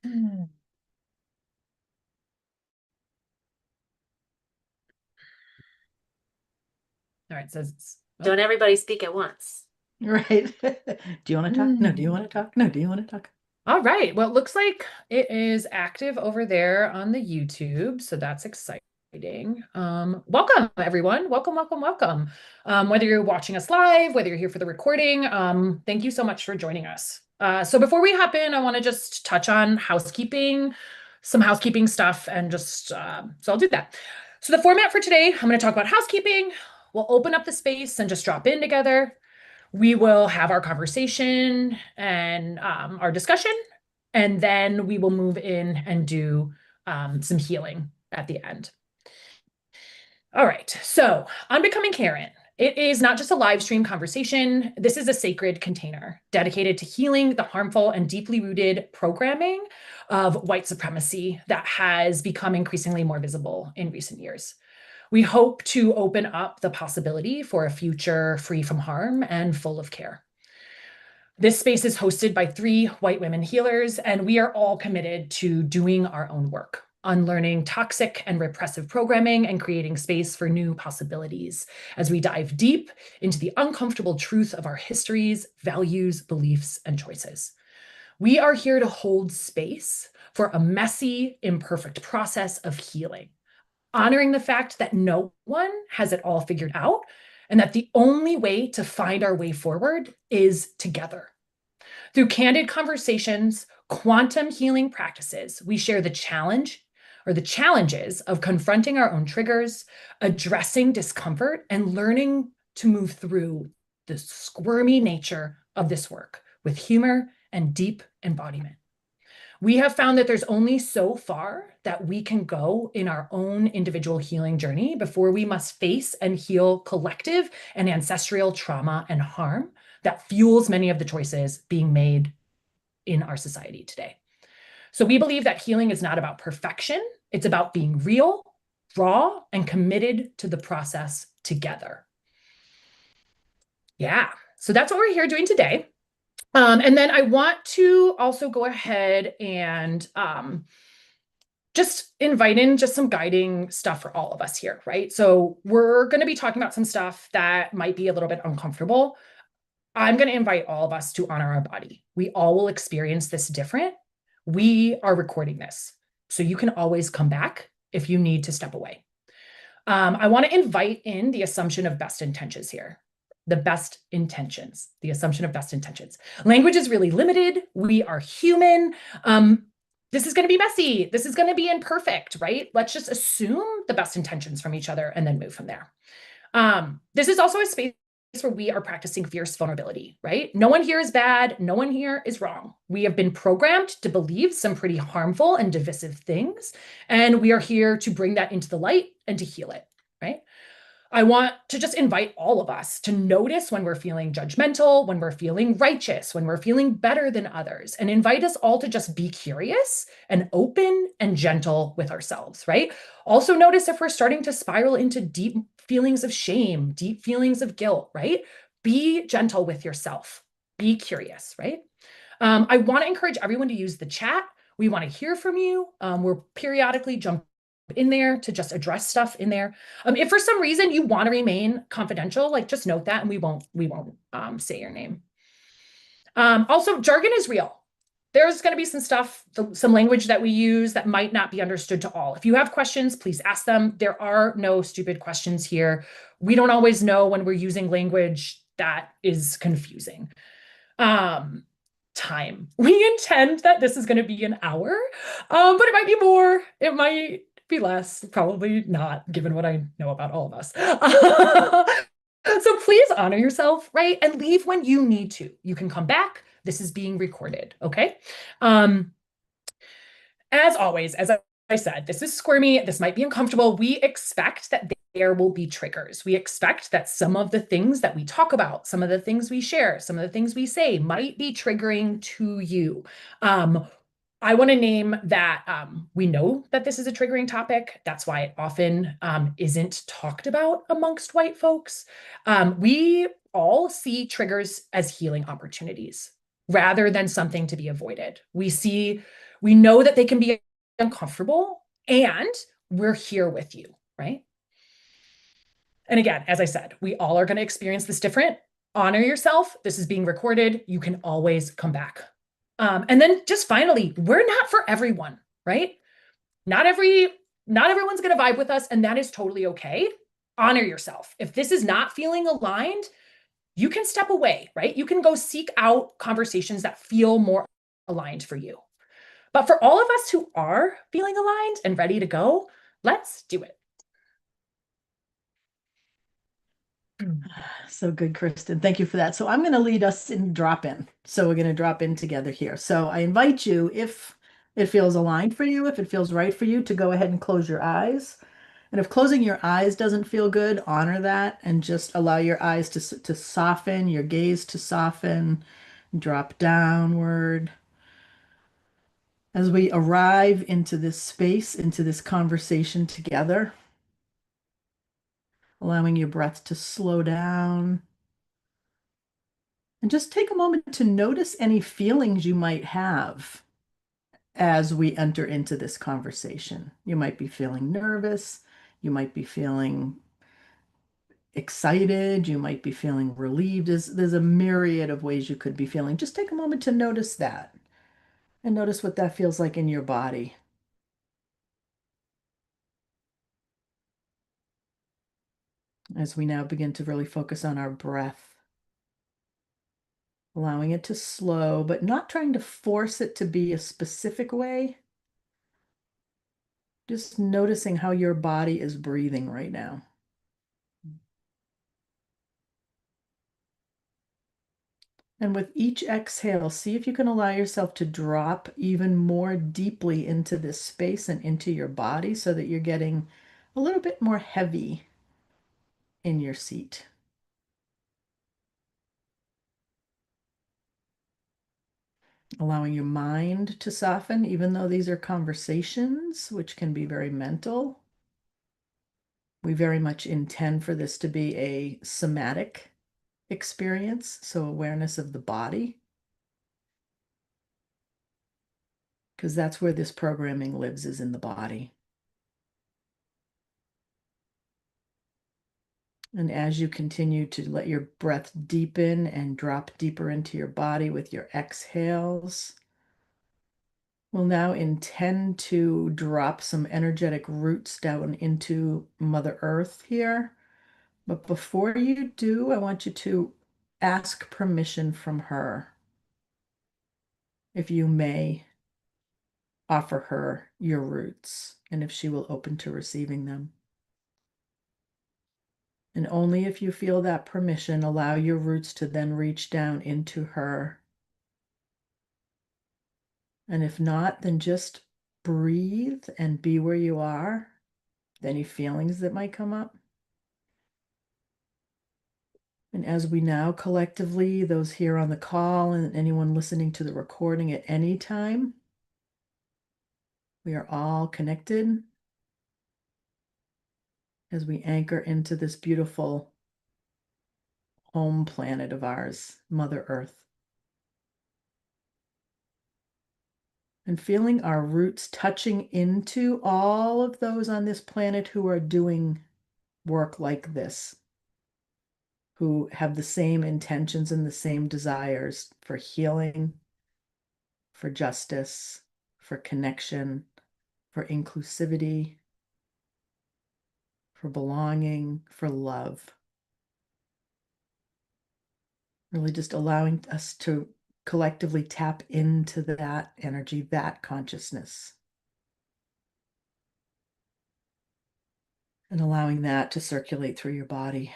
All right, says Don't everybody speak at once. right. Do you want to talk? No, do you want to talk? No, do you want to talk? All right. Well, it looks like it is active over there on the YouTube, so that's exciting. Welcome everyone. Welcome, welcome, welcome. Whether you're watching us live, whether you're here for the recording, thank you so much for joining us. So before we hop in, I want to just touch on housekeeping, some housekeeping stuff, and just so I'll do that. So the format for today, I'm going to talk about housekeeping. We'll open up the space and just drop in together. We will have our conversation and our discussion, and then we will move in and do some healing at the end. All right, so Unbecoming Karen. It is not just a live stream conversation. This is a sacred container dedicated to healing the harmful and deeply rooted programming of white supremacy that has become increasingly more visible in recent years. We hope to open up the possibility for a future free from harm and full of care. This space is hosted by 3 white women healers, and we are all committed to doing our own work, unlearning toxic and repressive programming and creating space for new possibilities as we dive deep into the uncomfortable truth of our histories, values, beliefs, and choices. We are here to hold space for a messy, imperfect process of healing, honoring the fact that no one has it all figured out and that the only way to find our way forward is together. Through candid conversations, quantum healing practices, we share the challenge or the challenges of confronting our own triggers, addressing discomfort, and learning to move through the squirmy nature of this work with humor and deep embodiment. We have found that there's only so far that we can go in our own individual healing journey before we must face and heal collective and ancestral trauma and harm that fuels many of the choices being made in our society today. So we believe that healing is not about perfection. It's about being real, raw, and committed to the process together. Yeah, so that's what we're here doing today. And then I want to also go ahead and just invite in just some guiding stuff for all of us here, right? So we're going to be talking about some stuff that might be a little bit uncomfortable. I'm going to invite all of us to honor our body. We all will experience this different. We are recording this, so you can always come back if you need to step away. I want to invite in the assumption of best intentions here. The best intentions, the assumption of best intentions. Language is really limited. We are human. This is going to be messy. This is going to be imperfect, right? Let's just assume the best intentions from each other and then move from there. This is also a space where we are practicing fierce vulnerability, right? No one here is bad. No one here is wrong. We have been programmed to believe some pretty harmful and divisive things, and we are here to bring that into the light and to heal it, right? I want to just invite all of us to notice when we're feeling judgmental, when we're feeling righteous, when we're feeling better than others, and invite us all to just be curious and open and gentle with ourselves, right? Also notice if we're starting to spiral into deep feelings of shame, deep feelings of guilt, right? Be gentle with yourself. Be curious, right? I want to encourage everyone to use the chat. We want to hear from you. We're periodically jumping in there to just address stuff in there. If for some reason you want to remain confidential, like just note that and we won't say your name. Also, jargon is real. There's going to be some stuff, some language that we use that might not be understood to all. If you have questions, please ask them. There are no stupid questions here. We don't always know when we're using language that is confusing. Time. We intend that this is going to be an hour, but it might be more. It might be less, probably not, given what I know about all of us. So please honor yourself, right? And leave when you need to. You can come back. This is being recorded, okay? As always, as I said, this is squirmy. This might be uncomfortable. We expect that there will be triggers. We expect that some of the things that we talk about, some of the things we share, some of the things we say might be triggering to you. I want to name that we know that this is a triggering topic. That's why it often isn't talked about amongst white folks. We all see triggers as healing opportunities rather than something to be avoided. We see We know that they can be uncomfortable, and we're here with you, right? And again, as I said, we all are going to experience this different. Honor yourself. This is being recorded. You can always come back. And then just finally, we're not for everyone, right? Not every not everyone's going to vibe with us, and that is totally okay. Honor yourself. If this is not feeling aligned, you can step away, right? You can go seek out conversations that feel more aligned for you. But for all of us who are feeling aligned and ready to go, let's do it. So good, Kristen. Thank you for that. So I'm going to lead us in drop in. So we're going to drop in together here. So I invite you, if it feels aligned for you, if it feels right for you, to go ahead and close your eyes. And if closing your eyes doesn't feel good, honor that and just allow your eyes to soften, your gaze to soften, drop downward. As we arrive into this space, into this conversation together, allowing your breath to slow down. And just take a moment to notice any feelings you might have as we enter into this conversation. You might be feeling nervous. You might be feeling excited. You might be feeling relieved. There's a myriad of ways you could be feeling. Just take a moment to notice that and notice what that feels like in your body. As we now begin to really focus on our breath, allowing it to slow, but not trying to force it to be a specific way. Just noticing how your body is breathing right now. And with each exhale, see if you can allow yourself to drop even more deeply into this space and into your body so that you're getting a little bit more heavy in your seat. Allowing your mind to soften, even though these are conversations, which can be very mental. We very much intend for this to be a somatic experience, so awareness of the body, because that's where this programming lives, is in the body. And as you continue to let your breath deepen and drop deeper into your body with your exhales, we'll now intend to drop some energetic roots down into Mother Earth here. But before you do, I want you to ask permission from her, if you may offer her your roots and if she will open to receiving them. And only if you feel that permission, allow your roots to then reach down into her. And if not, then just breathe and be where you are. Any feelings that might come up. And as we now collectively, those here on the call and anyone listening to the recording at any time, we are all connected as we anchor into this beautiful home planet of ours, Mother Earth. And feeling our roots touching into all of those on this planet who are doing work like this, who have the same intentions and the same desires for healing, for justice, for connection, for inclusivity, for belonging, for love. Really just allowing us to collectively tap into that energy, that consciousness. And allowing that to circulate through your body.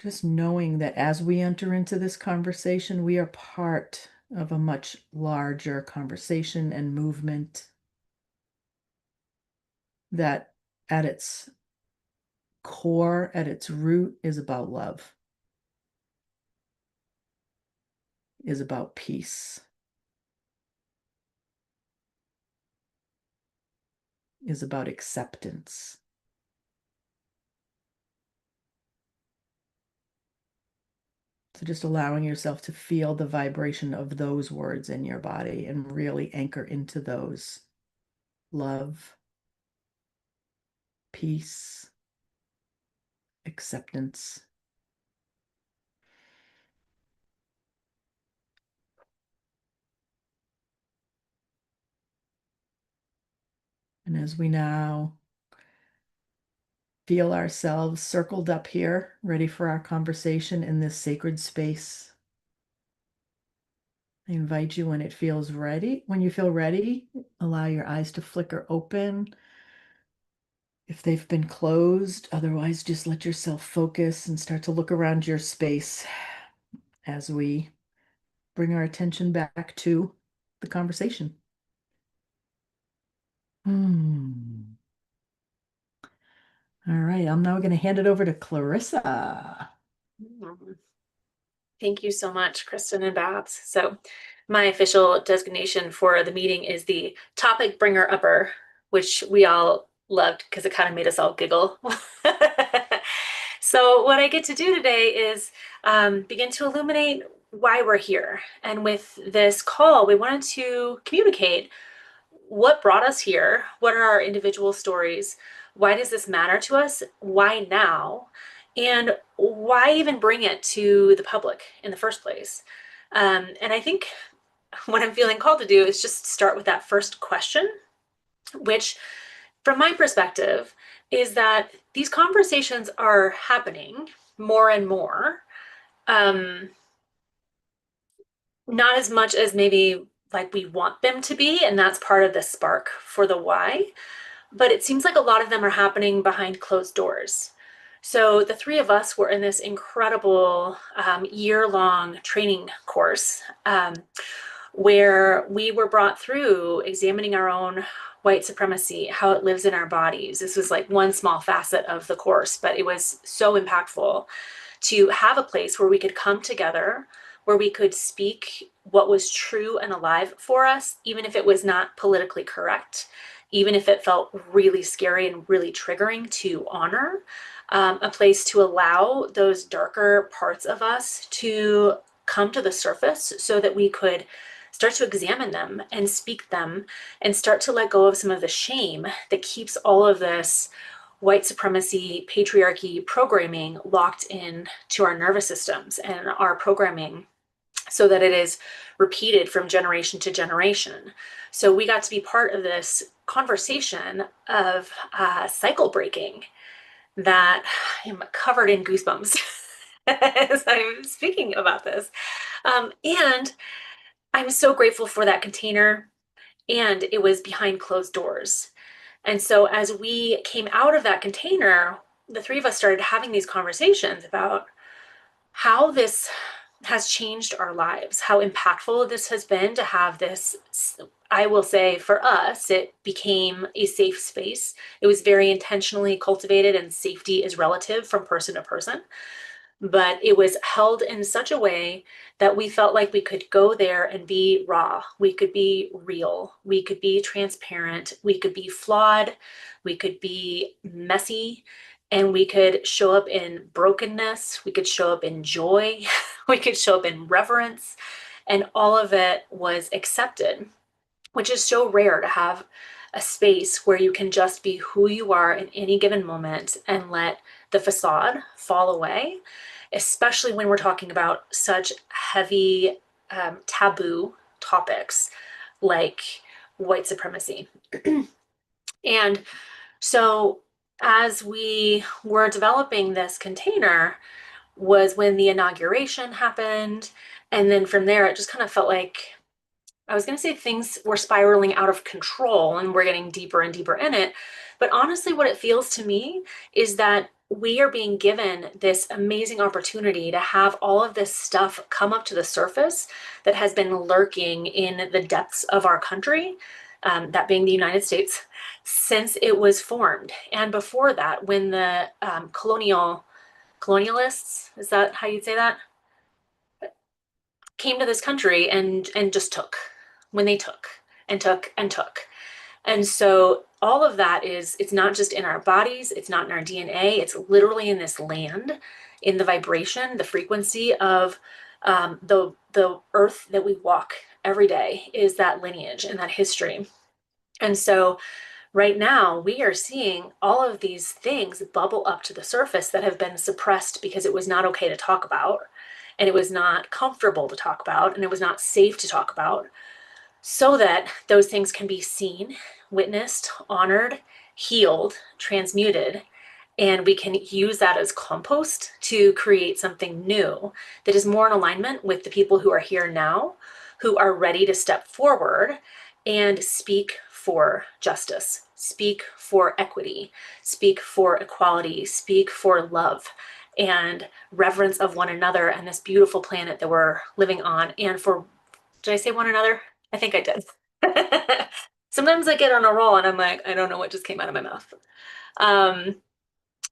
Just knowing that as we enter into this conversation, we are part of a much larger conversation and movement that at its core, at its root, is about love, is about peace, is about acceptance. So just allowing yourself to feel the vibration of those words in your body and really anchor into those. Love, peace, acceptance. And as we now feel ourselves circled up here, ready for our conversation in this sacred space, I invite you when it feels ready, when you feel ready, allow your eyes to flicker open. If they've been closed, otherwise just let yourself focus and start to look around your space as we bring our attention back to the conversation. All right, I'm now going to hand it over to Clarissa. Thank you so much, Kristen and Babs. So my official designation for the meeting is the topic bringer upper, which we all loved because it kind of made us all giggle. So what I get to do today is begin to illuminate why we're here. And with this call, we wanted to communicate what brought us here, what are our individual stories, why does this matter to us, why now, and why even bring it to the public in the first place. And I think what I'm feeling called to do is just start with that first question, which from my perspective is that these conversations are happening more and more. Not as much as maybe like we want them to be, and that's part of the spark for the why. But it seems like a lot of them are happening behind closed doors. So the three of us were in this incredible year-long training course where we were brought through examining our own white supremacy, how it lives in our bodies. This was like one small facet of the course, but it was so impactful to have a place where we could come together, where we could speak what was true and alive for us, even if it was not politically correct, even if it felt really scary and really triggering to honor, a place to allow those darker parts of us to come to the surface so that we could start to examine them and speak them and start to let go of some of the shame that keeps all of this white supremacy, patriarchy programming locked in to our nervous systems and our programming so that it is repeated from generation to generation. So we got to be part of this conversation of cycle breaking that I'm covered in goosebumps as I'm speaking about this. And I'm so grateful for that container, and it was behind closed doors. And so as we came out of that container, the three of us started having these conversations about how this has changed our lives, how impactful this has been to have this. I will say for us, it became a safe space. It was very intentionally cultivated, and safety is relative from person to person. But it was held in such a way that we felt like we could go there and be raw. We could be real. We could be transparent. We could be flawed. We could be messy. And we could show up in brokenness. We could show up in joy. We could show up in reverence. And all of it was accepted, which is so rare to have a space where you can just be who you are in any given moment and let the facade fall away, especially when we're talking about such heavy taboo topics like white supremacy. And so as we were developing this container was when the inauguration happened. And then from there, it just kind of felt like, I was going to say things were spiraling out of control and we're getting deeper and deeper in it. But honestly, what it feels to me is that we are being given this amazing opportunity to have all of this stuff come up to the surface that has been lurking in the depths of our country, that being the United States, since it was formed. And before that, when the colonialists, is that how you'd say that? Came to this country and just took, when they took and took and took. And so all of that is, it's not just in our bodies, it's not in our DNA, it's literally in this land. in the vibration, the frequency of the earth that we walk every day is that lineage and that history. And so right now, we are seeing all of these things bubble up to the surface that have been suppressed because it was not okay to talk about, and it was not comfortable to talk about, and it was not safe to talk about, so that those things can be seen, witnessed, honored, healed, transmuted, and we can use that as compost to create something new that is more in alignment with the people who are here now, who are ready to step forward and speak for justice, speak for equity, speak for equality, speak for love and reverence of one another and this beautiful planet that we're living on. And for, did I say one another? I think I did. Sometimes I get on a roll and I'm like, I don't know what just came out of my mouth. Um,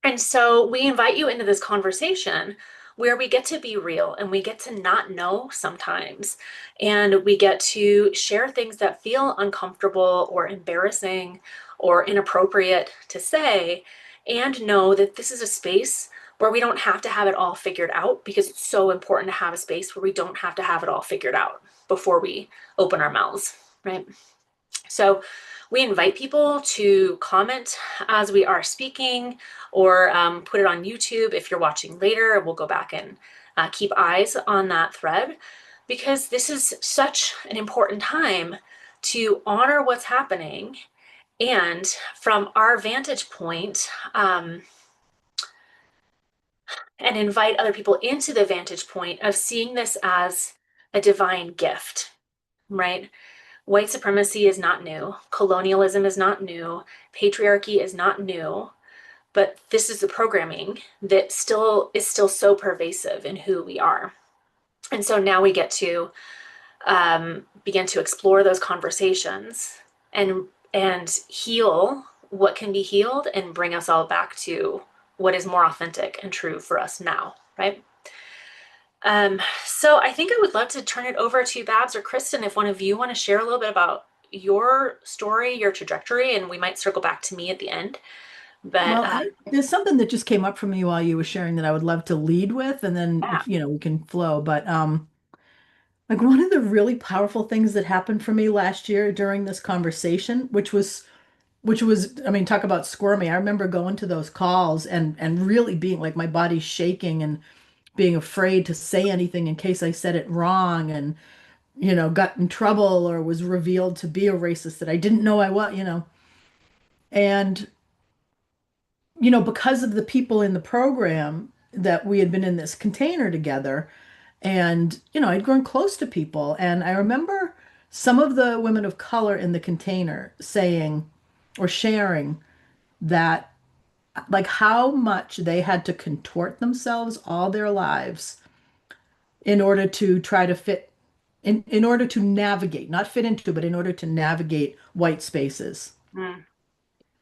and so we invite you into this conversation where we get to be real and we get to not know sometimes. And we get to share things that feel uncomfortable or embarrassing or inappropriate to say, and know that this is a space where we don't have to have it all figured out, because it's so important to have a space where we don't have to have it all figured out before we open our mouths, right? So we invite people to comment as we are speaking, or put it on YouTube if you're watching later. We'll go back and keep eyes on that thread, because this is such an important time to honor what's happening. And from our vantage point, and invite other people into the vantage point of seeing this as a divine gift, right? White supremacy is not new. Colonialism is not new. Patriarchy is not new. But this is the programming that is still so pervasive in who we are. And so now we get to begin to explore those conversations and heal what can be healed and bring us all back to what is more authentic and true for us now, right? So I think I would love to turn it over to Babs or Kristen if one of you want to share a little bit about your story, your trajectory, and we might circle back to me at the end. But Well, there's something that just came up for me while you were sharing that I would love to lead with, and then yeah. we can flow. But like one of the really powerful things that happened for me last year during this conversation, which was, I mean, talk about squirmy. I remember going to those calls and really being like my body's shaking and being afraid to say anything in case I said it wrong and got in trouble or was revealed to be a racist that I didn't know I was. And because of the people in the program that we had been in this container together, and I'd grown close to people, and I remember some of the women of color in the container saying or sharing that, like, how much they had to contort themselves all their lives in order to try to fit in order to navigate, not fit into, but in order to navigate white spaces. Mm,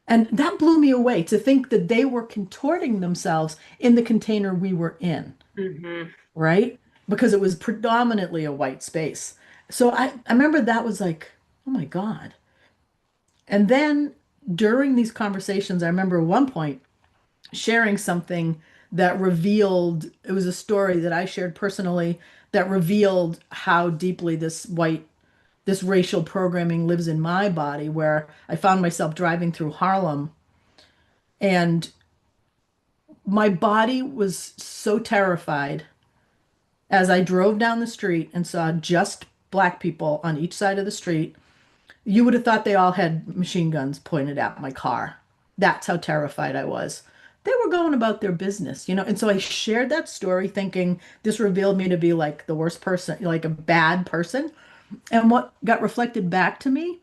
And that blew me away to think that they were contorting themselves in the container we were in, hmm right? Because it was predominantly a white space. So I remember that was like, oh my God. And then during these conversations, I remember at one point sharing something that revealed, it was a story that I shared personally that revealed how deeply this racial programming lives in my body, where I found myself driving through Harlem and my body was so terrified as I drove down the street and saw just black people on each side of the street. You would have thought they all had machine guns pointed at my car. That's how terrified I was. They were going about their business. And so I shared that story thinking this revealed me to be like the worst person, like a bad person. And what got reflected back to me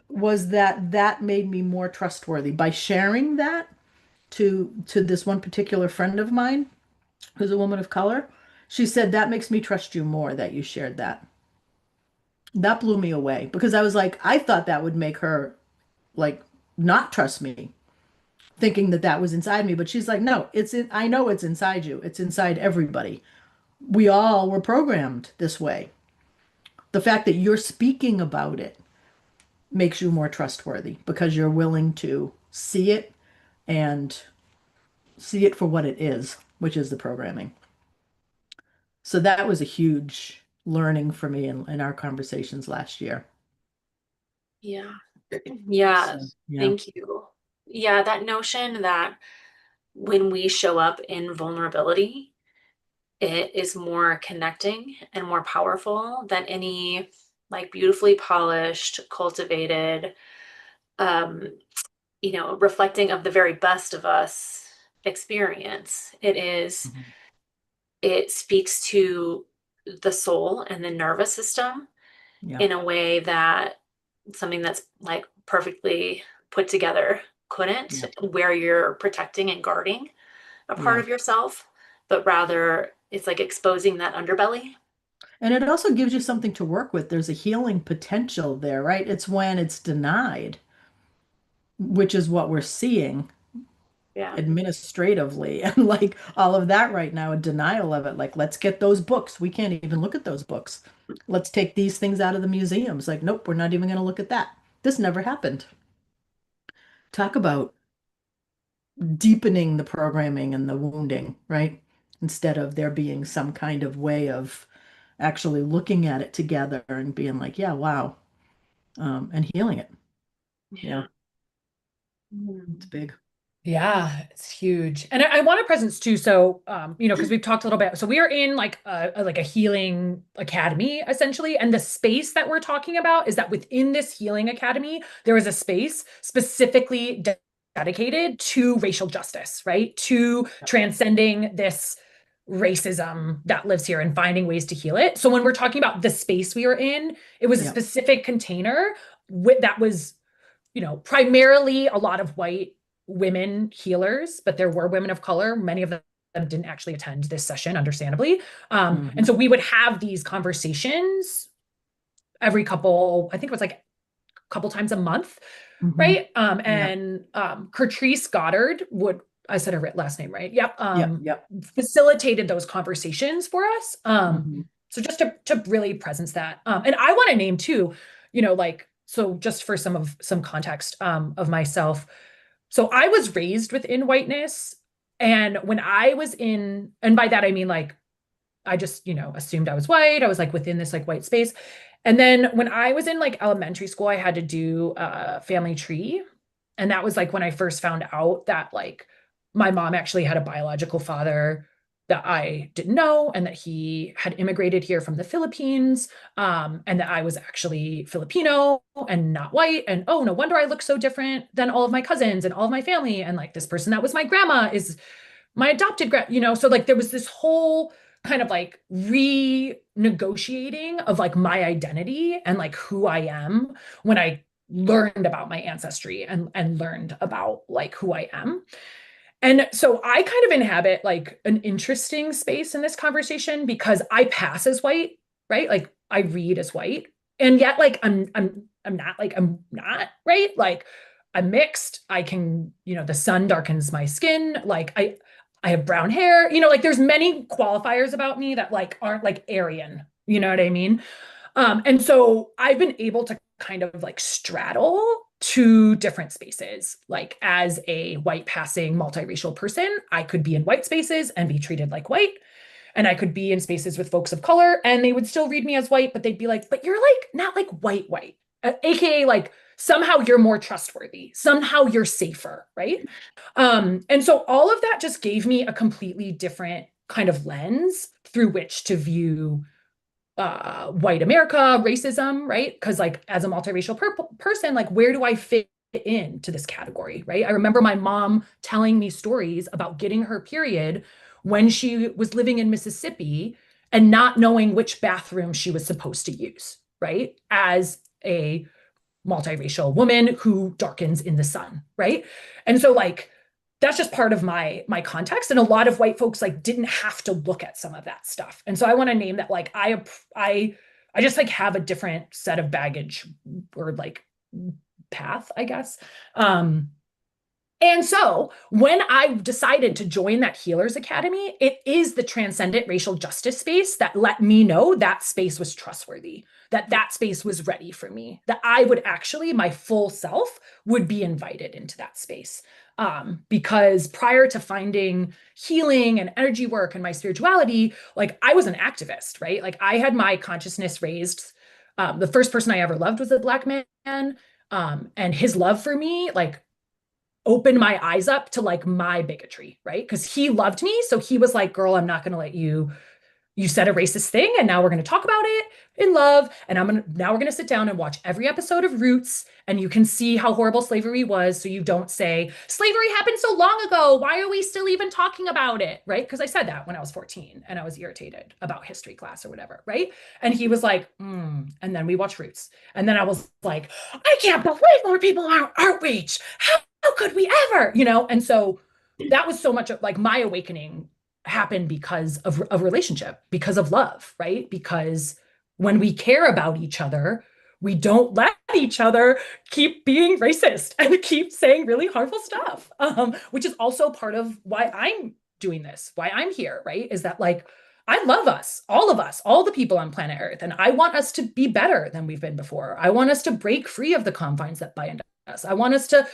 was that that made me more trustworthy by sharing that to this one particular friend of mine who's a woman of color. She said that makes me trust you more that you shared that. That blew me away because I was like, I thought that would make her like not trust me, thinking that that was inside me. But she's like, no, I know it's inside you. It's inside everybody. We all were programmed this way. The fact that you're speaking about it makes you more trustworthy because you're willing to see it and see it for what it is. which is the programming. So that was a huge learning for me in our conversations last year. Yeah. Yeah. So, yeah. Thank you. Yeah, that notion that when we show up in vulnerability, it is more connecting and more powerful than any like beautifully polished, cultivated, um, reflecting of the very best of us experience. Mhm. It speaks to the soul and the nervous system Yeah. in a way that something that's like perfectly put together couldn't, Yeah. where you're protecting and guarding a part Yeah. of yourself, but rather it's like exposing that underbelly. And it also gives you something to work with. There's a healing potential there, right? It's when it's denied, which is what we're seeing Yeah. administratively and like all of that right now, a denial of it. Like, let's get those books. We can't even look at those books. Let's take these things out of the museums. Like, nope, we're not even going to look at that. This never happened. Talk about deepening the programming and the wounding, right? Instead of there being some kind of way of actually looking at it together and being like, yeah, wow, and healing it. Yeah, Yeah. it's Mm. big. Yeah, it's huge. And I want a presence too. So, because we've talked a little bit. So we are in like a healing academy essentially. And the space that we're talking about is that within this healing academy, there is a space specifically dedicated to racial justice, right? To transcending this racism that lives here and finding ways to heal it. So when we're talking about the space we are in, it was a Yeah. specific container that was primarily a lot of white women healers, but there were women of color. Many of them didn't actually attend this session, understandably. And Hmm. so we would have these conversations every I think it was like a couple times a month, Hmm. right? Yeah. And Kertrice Goddard would, I said her last name right. Yep. Yep. Yep. Facilitated those conversations for us. Hmm. So just to really presence that. And I want to name too, so just for some context of myself. So I was raised within whiteness. And when I was and by that I mean like I just, assumed I was white. I was like within this like white space. And then when I was in like elementary school, I had to do a family tree. And that was like when I first found out that like my mom actually had a biological father that I didn't know, and that he had immigrated here from the Philippines, and that I was actually Filipino and not white. And oh, no wonder I look so different than all of my cousins and all of my family. And like this person that was my grandma is my adopted so like there was this whole kind of like renegotiating of like my identity and like who I am when I learned about my ancestry and learned about like who I am. And so I kind of inhabit like an interesting space in this conversation because I pass as white, right? Like I read as white. And yet like I'm not, right? Like I'm mixed. I can, the sun darkens my skin. Like I have brown hair. Like there's many qualifiers about me that like aren't like Aryan. You know what I mean? And so I've been able to kind of like straddle two different spaces. Like as a white passing multiracial person, I could be in white spaces and be treated like white. And I could be in spaces with folks of color and they would still read me as white, but they'd be like, but you're like not like white, AKA like somehow you're more trustworthy, somehow you're safer, right? And so all of that just gave me a completely different kind of lens through which to view white America, racism, right? Because like as a multiracial person, like where do I fit into this category, right? I remember my mom telling me stories about getting her period when she was living in Mississippi and not knowing which bathroom she was supposed to use, right? As a multiracial woman who darkens in the sun, right? And so like that's just part of my context, and a lot of white folks like didn't have to look at some of that stuff. And so I want to name that like I just like have a different set of baggage or like path, I guess. um And so when I decided to join that Healers Academy, it is the transcendent racial justice space that let me know that space was trustworthy, that that space was ready for me, that I would actually, my full self would be invited into that space. Because prior to finding healing and energy work and my spirituality, like I was an activist, right? Like I had my consciousness raised. The first person I ever loved was a Black man. And his love for me, like, opened my eyes up to like my bigotry, right? Because he loved me. So he was like, girl, I'm not going to let you said a racist thing. And now we're going to talk about it in love. And now we're going to sit down and watch every episode of Roots. And you can see how horrible slavery was. So you don't say, slavery happened so long ago. Why are we still even talking about it? Right? Because I said that when I was 14 and I was irritated about history class or whatever. Right. And he was like, And then we watched Roots. And then I was like, I can't believe more people are outraged. How could we ever? And so that was so much of like my awakening happened because of a relationship, because of love, right? Because when we care about each other, we don't let each other keep being racist and keep saying really harmful stuff, which is also part of why I'm doing this, why I'm here, right? Is that like, I love us, all the people on planet Earth, and I want us to be better than we've been before. I want us to break free of the confines that bind us. I want us to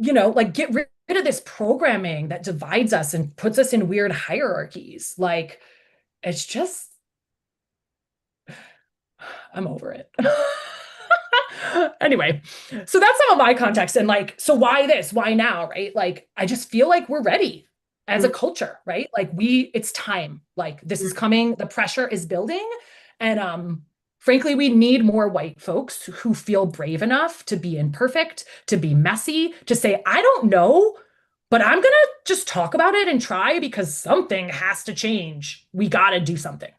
like get rid of this programming that divides us and puts us in weird hierarchies. Like, it's just, I'm over it. Anyway, so that's some of my context. And like, so why this? Why now? Right? Like, I just feel like we're ready as a culture, right? Like, it's time. Like, this is coming, the pressure is building. And frankly, we need more white folks who feel brave enough to be imperfect, to be messy, to say, I don't know, but I'm gonna just talk about it and try because something has to change. We gotta do something.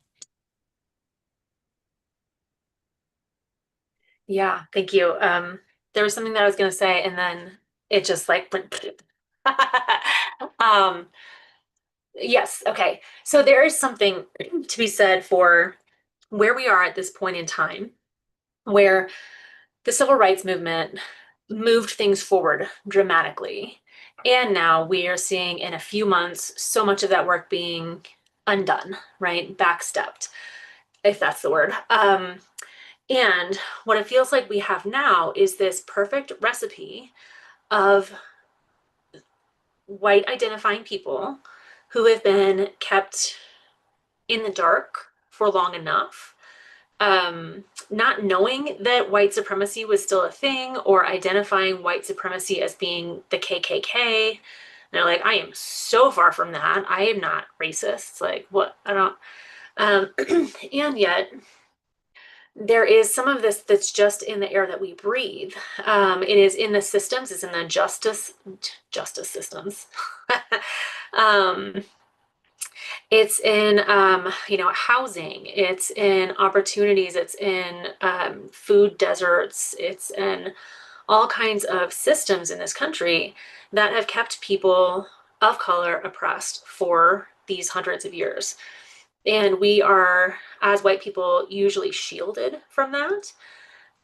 Yeah, thank you. There was something that I was going to say, and then it just like went. um, yes, okay. So there is something to be said for where we are at this point in time, where the civil rights movement moved things forward dramatically. And now we are seeing in a few months so much of that work being undone, right? Backstepped, if that's the word. And what it feels like we have now is this perfect recipe of white identifying people who have been kept in the dark for long enough, not knowing that white supremacy was still a thing or identifying white supremacy as being the KKK. And they're like, I am so far from that. I am not racist. It's like, what? I don't. And yet, there is some of this that's just in the air that we breathe. It is in the systems, it's in the justice systems. um, it's in housing, it's in opportunities, it's in food deserts, it's in all kinds of systems in this country that have kept people of color oppressed for these hundreds of years. And we are, as white people, usually shielded from that,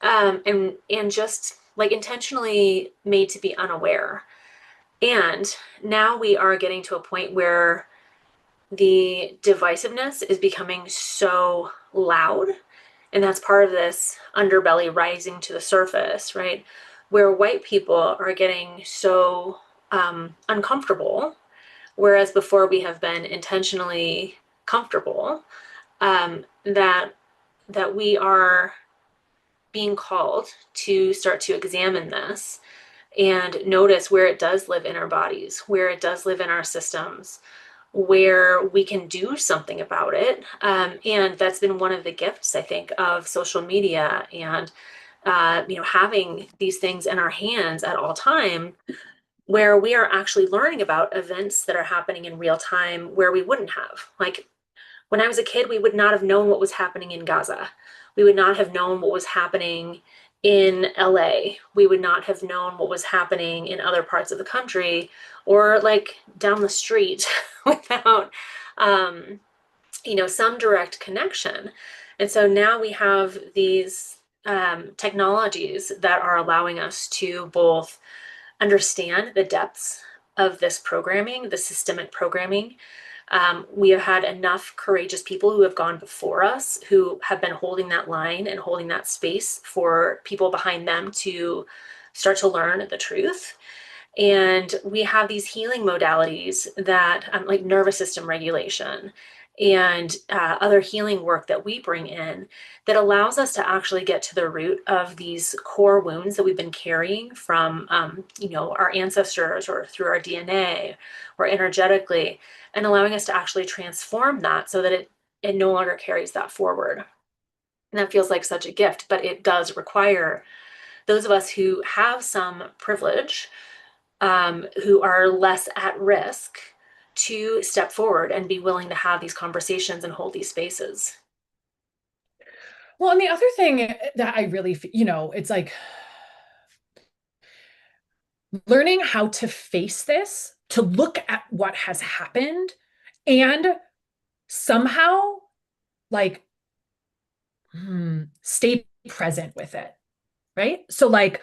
and just like intentionally made to be unaware. And now we are getting to a point where the divisiveness is becoming so loud, and that's part of this underbelly rising to the surface, right? Where white people are getting so uncomfortable, whereas before we have been intentionally comfortable, that we are being called to start to examine this and notice where it does live in our bodies, where it does live in our systems, where we can do something about it. And that's been one of the gifts, I think, of social media and having these things in our hands at all time, where we are actually learning about events that are happening in real time where we wouldn't have. Like, when I was a kid, we would not have known what was happening in Gaza. We would not have known what was happening in LA. We would not have known what was happening in other parts of the country or like down the street without, some direct connection. And so now we have these technologies that are allowing us to both understand the depths of this programming, the systemic programming. We have had enough courageous people who have gone before us, who have been holding that line and holding that space for people behind them to start to learn the truth. And we have these healing modalities that, like nervous system regulation and other healing work that we bring in that allows us to actually get to the root of these core wounds that we've been carrying from, our ancestors or through our DNA or energetically, and allowing us to actually transform that so that it no longer carries that forward. And that feels like such a gift, but it does require those of us who have some privilege, who are less at risk, to step forward and be willing to have these conversations and hold these spaces. Well, and the other thing that I really, it's like learning how to face this, to look at what has happened and somehow like stay present with it, right? So like,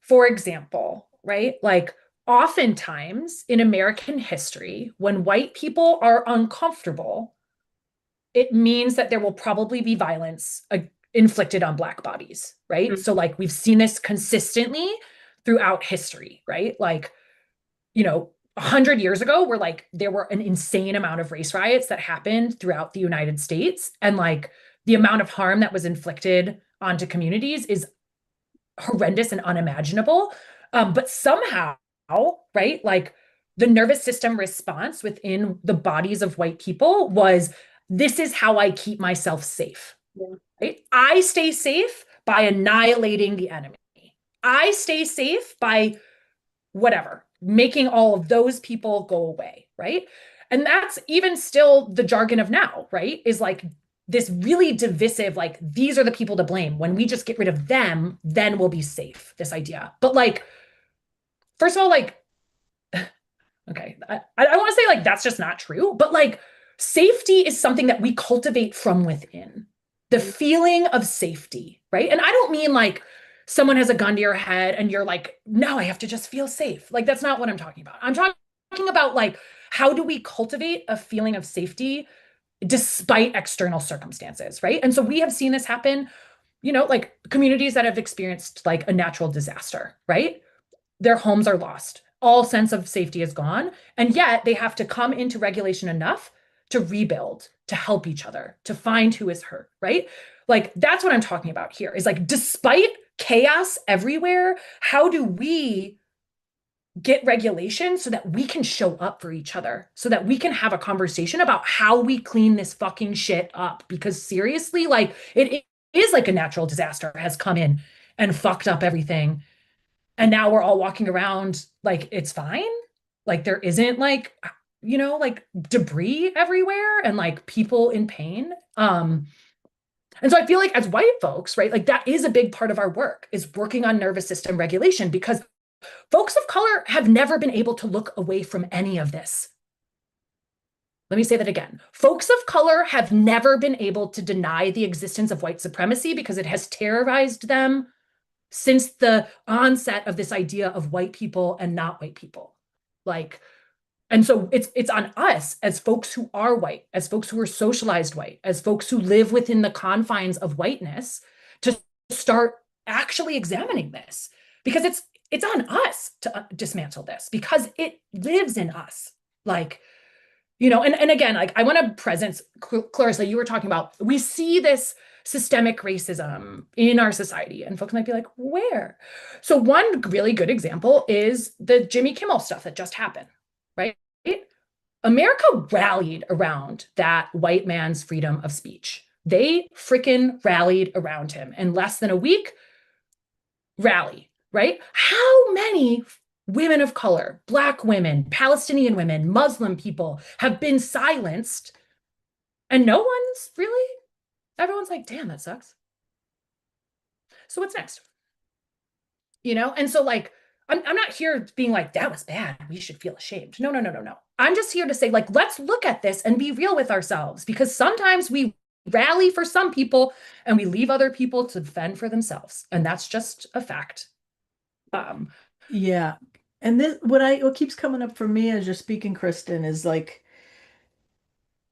for example, right? Like oftentimes in American history, when white people are uncomfortable, it means that there will probably be violence inflicted on Black bodies, right? Mm-hmm. So like we've seen this consistently throughout history, right? Like, 100 years ago, where like there were an insane amount of race riots that happened throughout the United States, and like the amount of harm that was inflicted onto communities is horrendous and unimaginable. But somehow, right, like the nervous system response within the bodies of white people was, this is how I keep myself safe. Yeah. Right? I stay safe by annihilating the enemy. I stay safe by whatever, making all of those people go away, right? And that's even still the jargon of now, right? Is like this really divisive, like, these are the people to blame. When we just get rid of them, then we'll be safe, this idea. But like, first of all, like, okay, I don't want to say like that's just not true, but like safety is something that we cultivate from within. The feeling of safety, right? And I don't mean like someone has a gun to your head and you're like, no, I have to just feel safe. Like that's not what I'm talking about. I'm talking about like, how do we cultivate a feeling of safety despite external circumstances, right? And so we have seen this happen, like communities that have experienced like a natural disaster, right? Their homes are lost. All sense of safety is gone. And yet they have to come into regulation enough to rebuild, to help each other, to find who is hurt, right? Like that's what I'm talking about here is like, despite chaos everywhere, how do we get regulation so that we can show up for each other, so that we can have a conversation about how we clean this fucking shit up? Because seriously, like it is like a natural disaster has come in and fucked up everything. And now we're all walking around like it's fine. Like there isn't like, like debris everywhere and like people in pain. And so I feel like as white folks, right, like that is a big part of our work, is working on nervous system regulation, because folks of color have never been able to look away from any of this. Let me say that again. Folks of color have never been able to deny the existence of white supremacy because it has terrorized them since the onset of this idea of white people and not white people. Like, and so it's on us as folks who are white, as folks who are socialized white, as folks who live within the confines of whiteness, to start actually examining this, because it's on us to dismantle this because it lives in us. Like, and again, like I want to presence, Clarissa, you were talking about, we see this systemic racism in our society, and folks might be like, where? So one really good example is the Jimmy Kimmel stuff that just happened, right? America rallied around that white man's freedom of speech. They freaking rallied around him in less than a week. Rally, right? How many women of color, Black women, Palestinian women, Muslim people have been silenced, and no one's really, everyone's like, damn, that sucks. So what's next? And so like, I'm not here being like, that was bad, we should feel ashamed. No. I'm just here to say, like, let's look at this and be real with ourselves, because sometimes we rally for some people and we leave other people to fend for themselves. And that's just a fact. Yeah. And this, what keeps coming up for me as you're speaking, Kristen, is like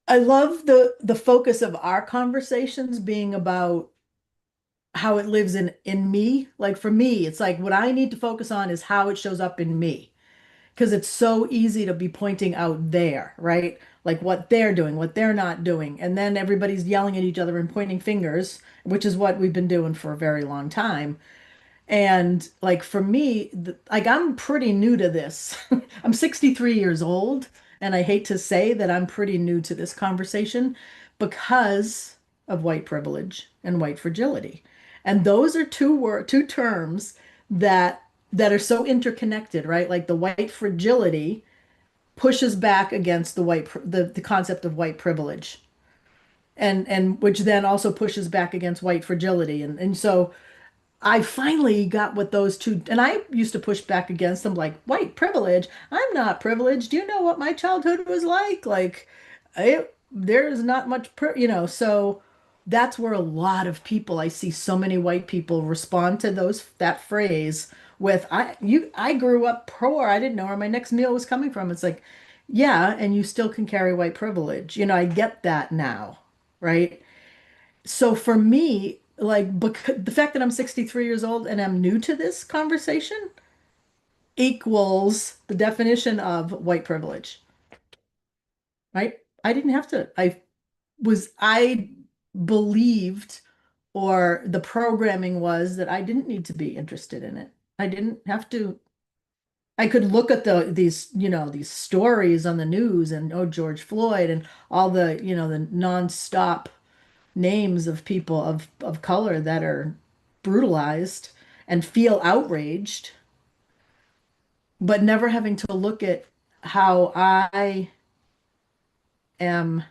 I love the focus of our conversations being about how it lives in me. Like for me, it's like what I need to focus on is how it shows up in me. Because it's so easy to be pointing out there, right? Like what they're doing, what they're not doing. And then everybody's yelling at each other and pointing fingers, which is what we've been doing for a very long time. And like for me, like I'm pretty new to this. I'm 63 years old, and I hate to say that I'm pretty new to this conversation because of white privilege and white fragility. And those are two terms that are so interconnected, right? Like the white fragility pushes back against the concept of white privilege. And which then also pushes back against white fragility. And so I finally got what those two, and I used to push back against them like white privilege. I'm not privileged. Do you know what my childhood was like? Like, there's not much, so that's where a lot of people, I see so many white people respond to that phrase with, I grew up poor. I didn't know where my next meal was coming from. It's like, yeah, and you still can carry white privilege. I get that now, right? So for me, like the fact that I'm 63 years old and I'm new to this conversation equals the definition of white privilege, right? I didn't have to. I believed, or the programming was that I didn't need to be interested in it. I didn't have to. I could look at these stories on the news and oh, George Floyd and all the nonstop names of people of color that are brutalized and feel outraged, but never having to look at how I am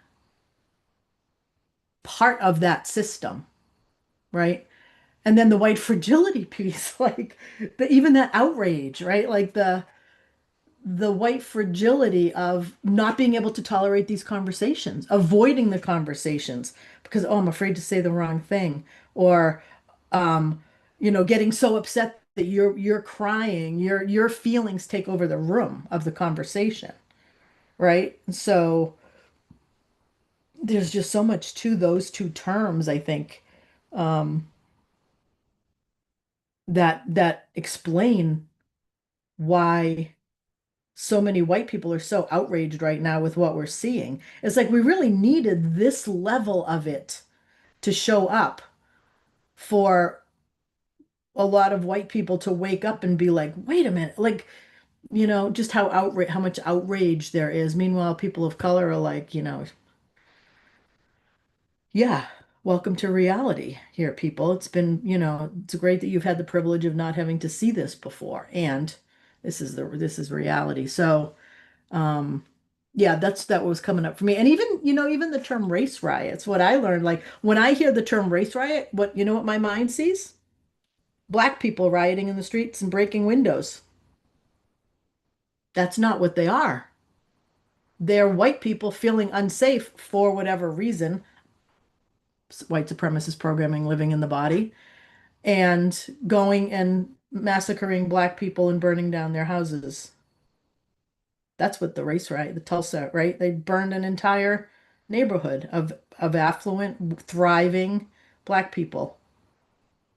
part of that system, right? And then the white fragility piece, like even that outrage, right? Like the white fragility of not being able to tolerate these conversations, avoiding the conversations because, oh, I'm afraid to say the wrong thing, or, um, getting so upset that you're crying, your feelings take over the room of the conversation, right? So there's just so much to those two terms, I think, um, that explain why so many white people are so outraged right now with what we're seeing. It's like we really needed this level of it to show up for a lot of white people to wake up and be like, wait a minute, like, just how much outrage there is. Meanwhile, people of color are like, yeah, welcome to reality here, people. It's great that you've had the privilege of not having to see this before. And this is reality. So yeah, that was coming up for me. And even the term race riots, what I learned, like when I hear the term race riot, what my mind sees? Black people rioting in the streets and breaking windows. That's not what they are. They're white people feeling unsafe for whatever reason, white supremacist programming living in the body, and going and massacring black people and burning down their houses. That's what the race riot, the Tulsa, right? They burned an entire neighborhood of affluent, thriving black people.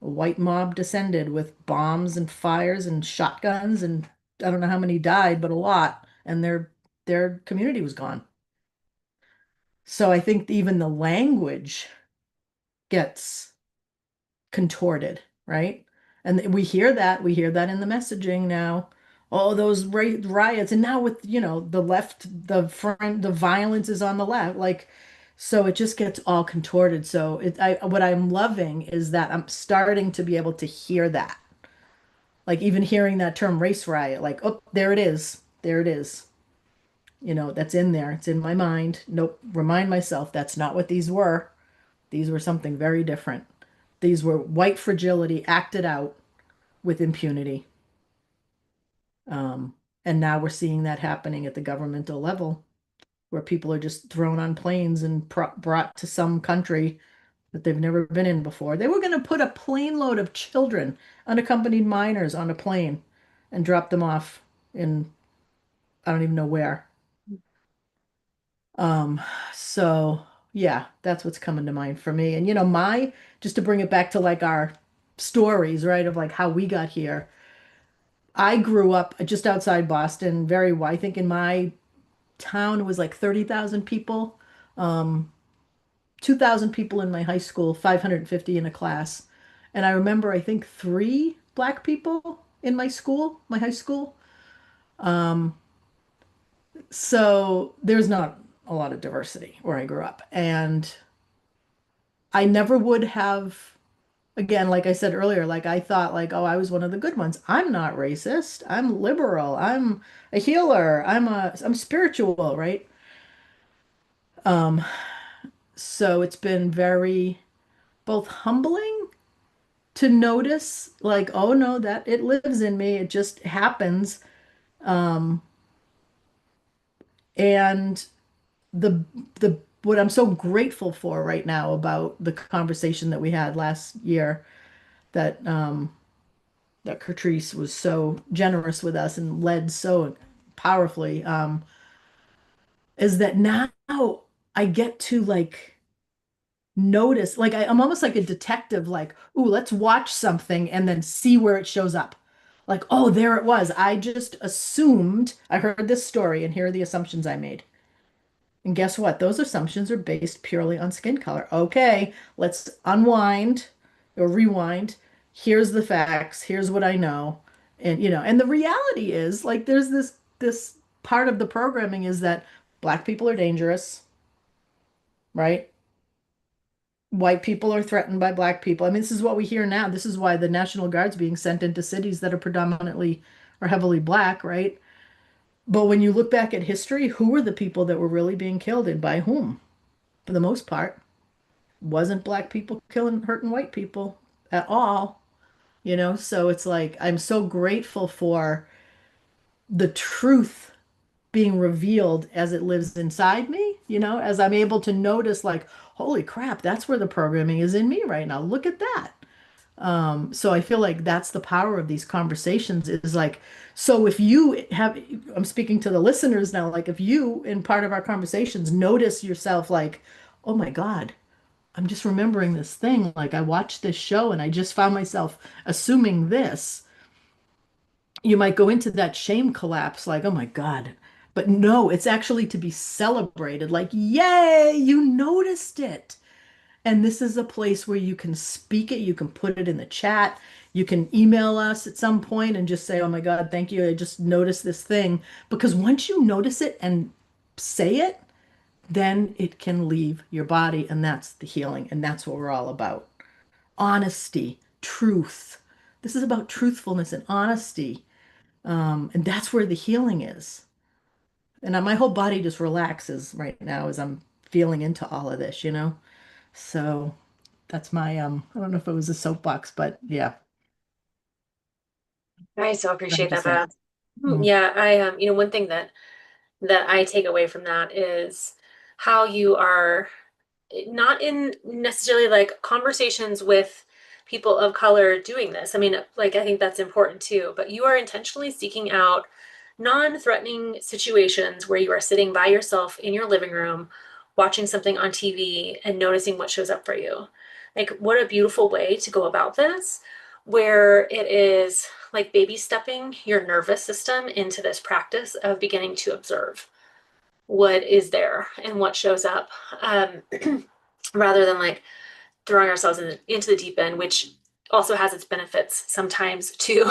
A white mob descended with bombs and fires and shotguns, and I don't know how many died, but a lot, and their community was gone. So I think even the language gets contorted, right? And we hear that in the messaging now. Oh, those riots, and now with the left, the violence is on the left, like so it just gets all contorted. So what I'm loving is that I'm starting to be able to hear that, like even hearing that term race riot, like oh, there it is, that's in there, it's in my mind. Nope, remind myself that's not what these were. These were something very different. These were white fragility acted out with impunity. Um, and now we're seeing that happening at the governmental level, where people are just thrown on planes and brought to some country that they've never been in before. They were going to put a plane load of children, unaccompanied minors, on a plane and drop them off. in I don't even know where. Um, so yeah, that's what's coming to mind for me. And just to bring it back to like our stories, right, of like how we got here. I grew up just outside Boston, I think in my town it was like 30,000 people. Um, 2,000 people in my high school, 550 in a class. And I remember, I think, three black people in my high school. Um, so there's not a lot of diversity where I grew up. And I never would have, again, like I said earlier, like I thought, like, oh, I was one of the good ones. I'm not racist. I'm liberal. I'm a healer. I'm spiritual, right? Um, so it's been very both humbling to notice like, oh no, that it lives in me. It just happens. Um, and the the what I'm so grateful for right now about the conversation that we had last year that Catrice was so generous with us and led so powerfully, is that now I get to like notice, like I'm almost like a detective, like, ooh, let's watch something and then see where it shows up. Like, oh, there it was. I just assumed I heard this story, and here are the assumptions I made. And guess what? Those assumptions are based purely on skin color. Okay, let's unwind or rewind. Here's the facts. Here's what I know. And the reality is like there's this part of the programming is that black people are dangerous, right? White people are threatened by black people. I mean, this is what we hear now. This is why the National Guard's being sent into cities that are predominantly or heavily black, right? But when you look back at history, who were the people that were really being killed and by whom? For the most part, wasn't black people killing, hurting white people at all, So it's like I'm so grateful for the truth being revealed as it lives inside me, as I'm able to notice, like, holy crap, that's where the programming is in me right now. Look at that. So I feel like that's the power of these conversations is like, so if you have, I'm speaking to the listeners now, like if you in part of our conversations notice yourself like, oh my God, I'm just remembering this thing. Like I watched this show and I just found myself assuming this. You might go into that shame collapse, like, oh my God. But no, it's actually to be celebrated. Like, yay, you noticed it. And this is a place where you can speak it, you can put it in the chat, you can email us at some point and just say, oh my God, thank you. I just noticed this thing. Because once you notice it and say it, then it can leave your body. And that's the healing. And that's what we're all about. Honesty, truth. This is about truthfulness and honesty. And that's where the healing is. And my whole body just relaxes right now as I'm feeling into all of this. So that's my I don't know if it was a soapbox, but yeah, I so I'm appreciate that, just saying. Beth. Mm. Yeah, one thing that I take away from that is how you are not in necessarily like conversations with people of color doing this. I mean, like, I think that's important too, but you are intentionally seeking out non-threatening situations where you are sitting by yourself in your living room, watching something on TV and noticing what shows up for you. Like, what a beautiful way to go about this, where it is like baby stepping your nervous system into this practice of beginning to observe what is there and what shows up, rather than like throwing ourselves into the deep end, which also has its benefits sometimes too.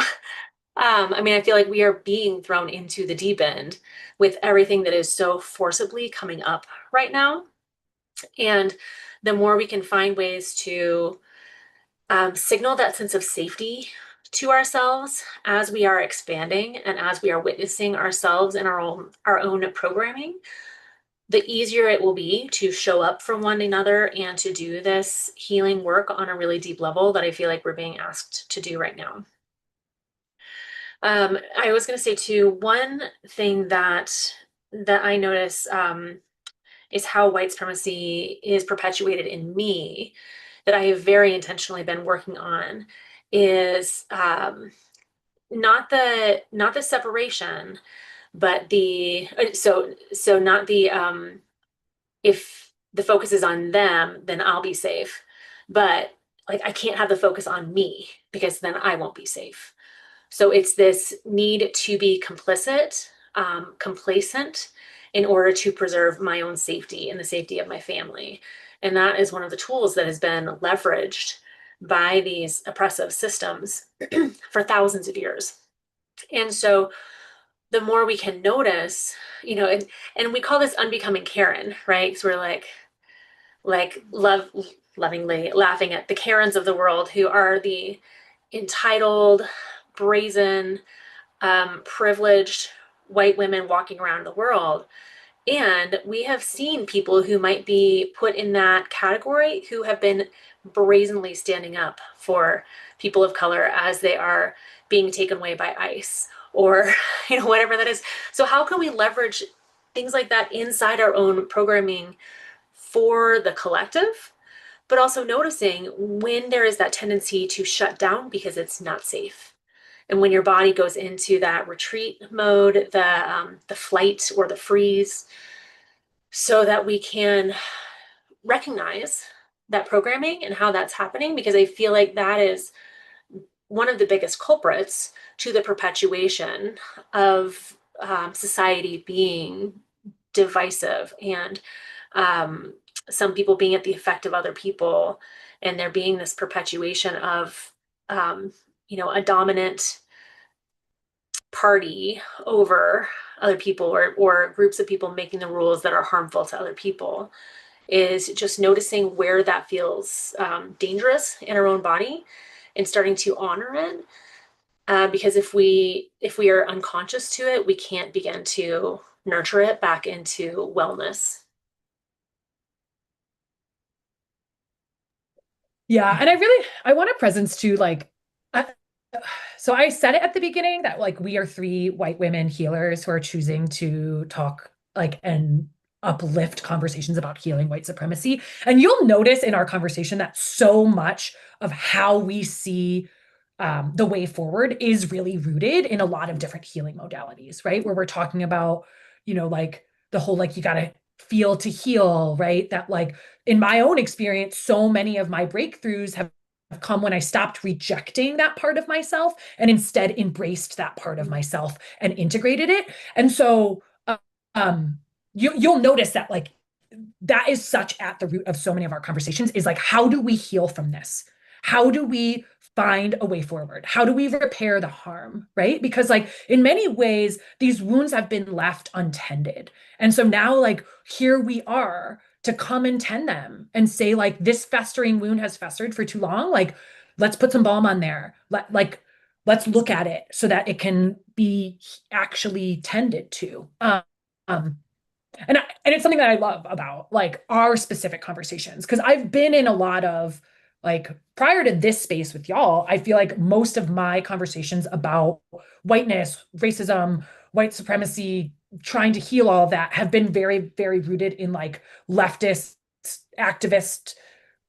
I mean, I feel like we are being thrown into the deep end with everything that is so forcibly coming up right now. And the more we can find ways to signal that sense of safety to ourselves as we are expanding and as we are witnessing ourselves in our own programming, the easier it will be to show up for one another and to do this healing work on a really deep level that I feel like we're being asked to do right now. I was going to say too, one thing that I notice is how white supremacy is perpetuated in me, that I have very intentionally been working on, is not the separation, but so not the if the focus is on them, then I'll be safe. But like I can't have the focus on me because then I won't be safe. So it's this need to be complicit, complacent in order to preserve my own safety and the safety of my family. And that is one of the tools that has been leveraged by these oppressive systems for thousands of years. And so the more we can notice, and we call this unbecoming Karen, right? Because we're lovingly laughing at the Karens of the world who are the entitled, brazen, privileged white women walking around the world. And we have seen people who might be put in that category who have been brazenly standing up for people of color as they are being taken away by ICE or whatever that is. So how can we leverage things like that inside our own programming for the collective, but also noticing when there is that tendency to shut down because it's not safe? And when your body goes into that retreat mode, the flight or the freeze, so that we can recognize that programming and how that's happening, because I feel like that is one of the biggest culprits to the perpetuation of society being divisive and some people being at the effect of other people, and there being this perpetuation of a dominant party over other people, or groups of people making the rules that are harmful to other people, is just noticing where that feels dangerous in our own body and starting to honor it. Because if we are unconscious to it, we can't begin to nurture it back into wellness. Yeah, and I want a presence to I, so I said it at the beginning that like we are three white women healers who are choosing to talk and uplift conversations about healing white supremacy. And you'll notice in our conversation that so much of how we see the way forward is really rooted in a lot of different healing modalities, right? Where we're talking about, like the whole you gotta feel to heal, right? That in my own experience, so many of my breakthroughs have come when I stopped rejecting that part of myself and instead embraced that part of myself and integrated it. And so um, you'll notice that that is such at the root of so many of our conversations is how do we heal from this? How do we find a way forward? How do we repair the harm, right? Because in many ways, these wounds have been left untended. And so now here we are to come and tend them and say this festering wound has festered for too long. Let's put some balm on there. Let's look at it so that it can be actually tended to. And it's something that I love about our specific conversations, because I've been in a lot of prior to this space with y'all, I feel like most of my conversations about whiteness, racism, white supremacy, trying to heal all of that have been very, very rooted in leftist, activist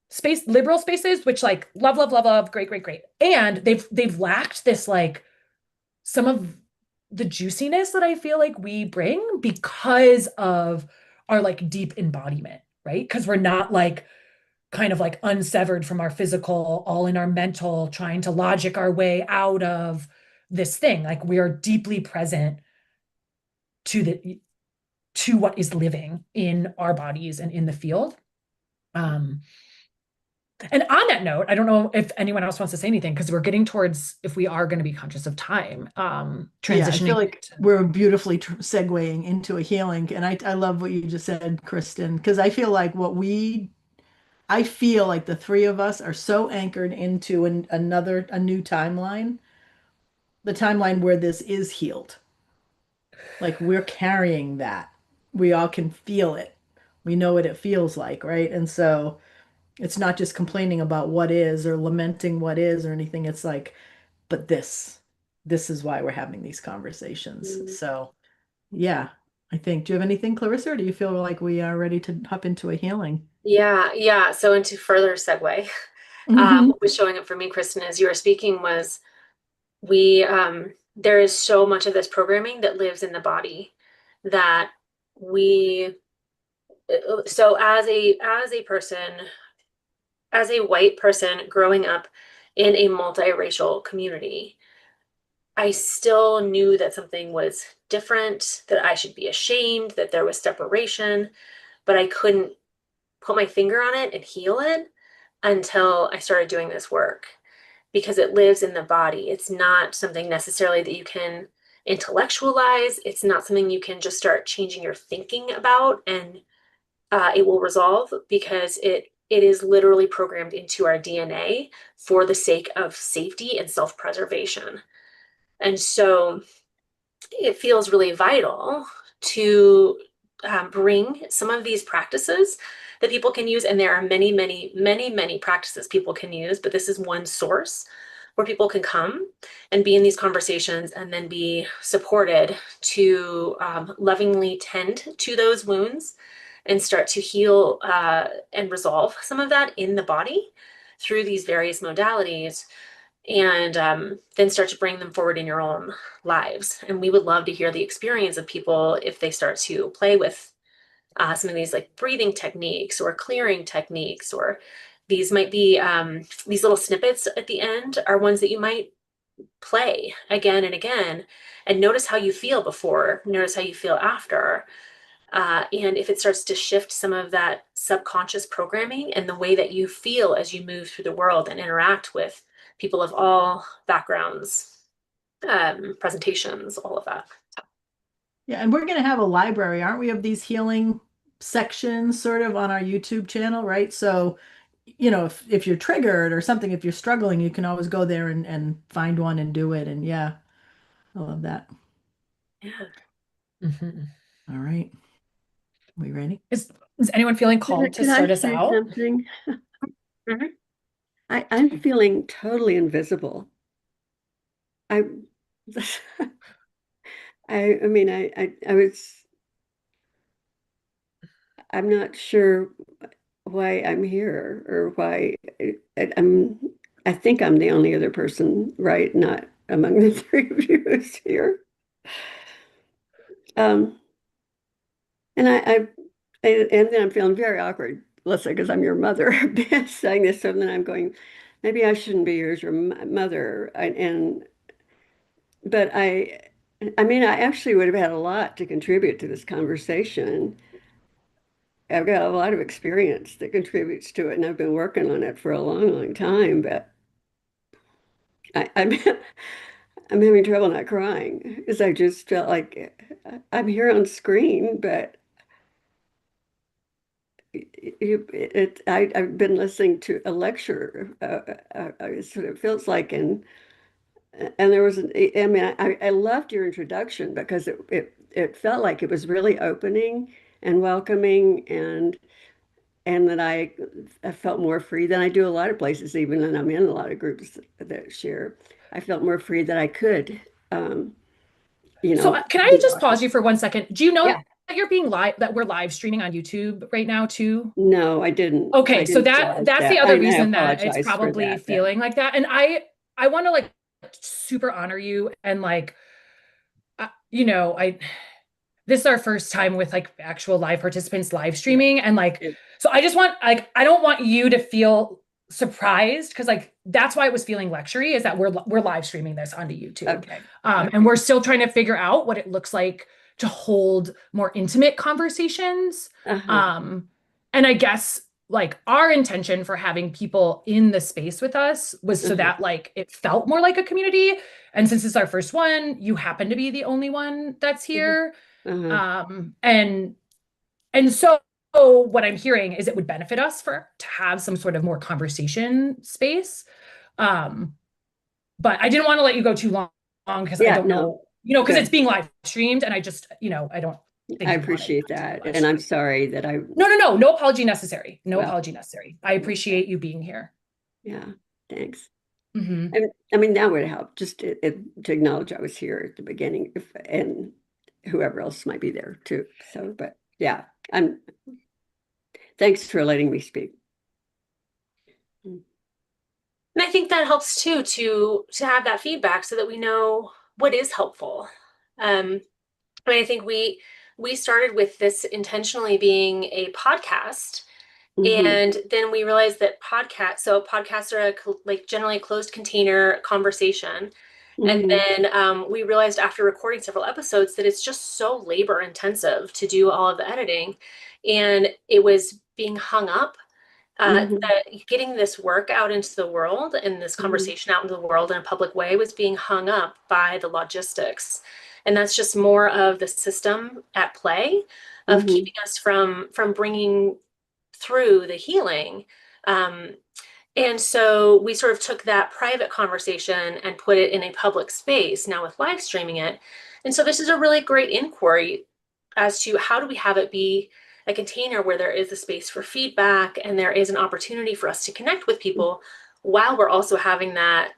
space, liberal spaces, which love, love, love, love, great, great, great. And they've lacked this some of the juiciness that I feel like we bring because of our deep embodiment, right? Because we're not kind of unsevered from our physical, all in our mental, trying to logic our way out of this thing. We are deeply present to what is living in our bodies and in the field. And on that note, I don't know if anyone else wants to say anything, because we're getting towards, if we are going to be conscious of time, transitioning. Yeah, I feel like we're beautifully segueing into a healing. And I love what you just said, Kristen, because I feel like I feel like the three of us are so anchored into a new timeline, the timeline where this is healed. Like we're carrying that. We all can feel it. We know what it feels like, right? And so it's not just complaining about what is or lamenting what is or anything. It's but this is why we're having these conversations. Mm. So, yeah, I think. Do you have anything, Clarissa, or do you feel like we are ready to hop into a healing? Yeah. So into further segue, Hmm. what was showing up for me, Kristen, as you were speaking was we there is so much of this programming that lives in the body that we so as a person, as a white person growing up in a multiracial community, I still knew that something was different, that I should be ashamed, that there was separation, but I couldn't put my finger on it and heal it until I started doing this work because it lives in the body. It's not something necessarily that you can intellectualize. It's not something you can just start changing your thinking about and it will resolve because it is literally programmed into our DNA for the sake of safety and self-preservation. And so it feels really vital to bring some of these practices that people can use. And there are many, many, many, many practices people can use, but this is one source where people can come and be in these conversations and then be supported to lovingly tend to those wounds and start to heal and resolve some of that in the body through these various modalities and then start to bring them forward in your own lives. And we would love to hear the experience of people if they start to play with some of these like breathing techniques or clearing techniques, or these might be these little snippets at the end are ones that you might play again and again and notice how you feel before, notice how you feel after. And if it starts to shift some of that subconscious programming and the way that you feel as you move through the world and interact with people of all backgrounds, presentations, all of that. Yeah, and we're going to have a library, aren't we, of these healing sections sort of on our YouTube channel, right? So, if you're triggered or something, if you're struggling, you can always go there and find one and do it. And yeah, I love that. Yeah. Mhm. All right. We ready? Is anyone feeling called to Can I start us say out? something? Mhm. I'm feeling totally invisible. I, I mean, I'm not sure why I'm here or why I think I'm the only other person, right? Not among the three of you who's here. Um, and and then I'm feeling very awkward, let's say, because I'm your mother, saying this, so then I'm going, maybe I shouldn't be here as your mother. But I mean, I actually would have had a lot to contribute to this conversation. I've got a lot of experience that contributes to it, and I've been working on it for a long, long time. But I'm I'm having trouble not crying because I just felt like I'm here on screen, but I've been listening to a lecture. It's what it feels like, and there was I mean, I loved your introduction because it felt like it was really opening and welcoming, and that I felt more free than I do a lot of places, even when I'm in a lot of groups that share. I felt more free that I could, um, So can I be just pause you authentic. for 1 second? Do you know Yeah. that you're being live, that we're live streaming on YouTube right now too? No, I didn't. I Okay, so didn't that realize that's the that. other And I reason that it's apologize for probably that. But feeling like that. And I want to like super honor you and like I this is our first time with like actual live participants live yeah, streaming and like it, so I just want like I don't want you to feel surprised because like that's why it was feeling lectury is that we're live streaming this onto YouTube. okay. And Okay. we're still trying to figure out what it looks like to hold more intimate conversations. Uh-huh. Um and I guess like our intention for having people in the space with us was so Uh-huh. that like it felt more like a community. And since it's our first one, you happen to be the only one that's Uh-huh. here. Uh-huh. Um, and so what I'm hearing is it would benefit us for to have some sort of more conversation space. Um, but I didn't want to let you go too long because I Yeah, don't no, know, because it's good. being live streamed and I just, I don't I think you want it appreciate too that. And much. I'm sorry that No apology necessary. No well, apology necessary. I appreciate you being here. yeah, thanks. Hmm. And I mean, that would help just to acknowledge I was here at the beginning and whoever else might be there too. So, but yeah, thanks for letting me speak. And I think that helps too to have that feedback so that we know what is helpful. I mean, I think we started with this intentionally being a podcast, Hmm. and then we realized that podcasts are like generally a closed container conversation. And Hmm. then we realized after recording several episodes that it's just so labor intensive to do all of the editing, and it was being hung up. Hmm. That getting this work out into the world and this Hmm. conversation out into the world in a public way was being hung up by the logistics. And that's just more of the system at play of Hmm. keeping us from bringing through the healing. Um, and so we sort of took that private conversation and put it in a public space now with live streaming it. And so this is a really great inquiry as to how do we have it be a container where there is a space for feedback and there is an opportunity for us to connect with people while we're also having that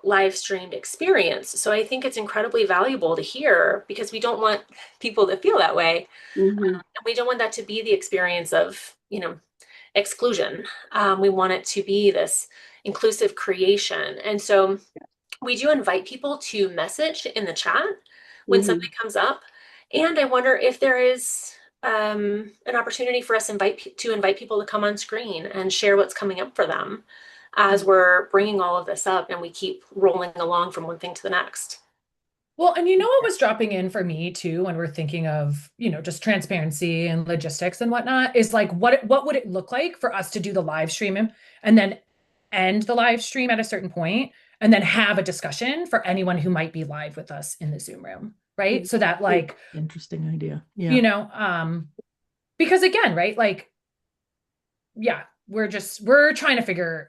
live streamed experience. So I think it's incredibly valuable to hear because we don't want people to feel that way. Hmm. And we don't want that to be the experience of, exclusion. We want it to be this inclusive creation. And so we do invite people to message in the chat when Hmm. something comes up. And I wonder if there is an opportunity for us to invite people to come on screen and share what's coming up for them as we're bringing all of this up and we keep rolling along from one thing to the next. Well, and you know what was dropping in for me too when we're thinking of, just transparency and logistics and whatnot is like what would it look like for us to do the live stream and then end the live stream at a certain point and then have a discussion for anyone who might be live with us in the Zoom room, right? So that like, Interesting idea. you Yeah. know, because again, right? Like, yeah, we're trying to figure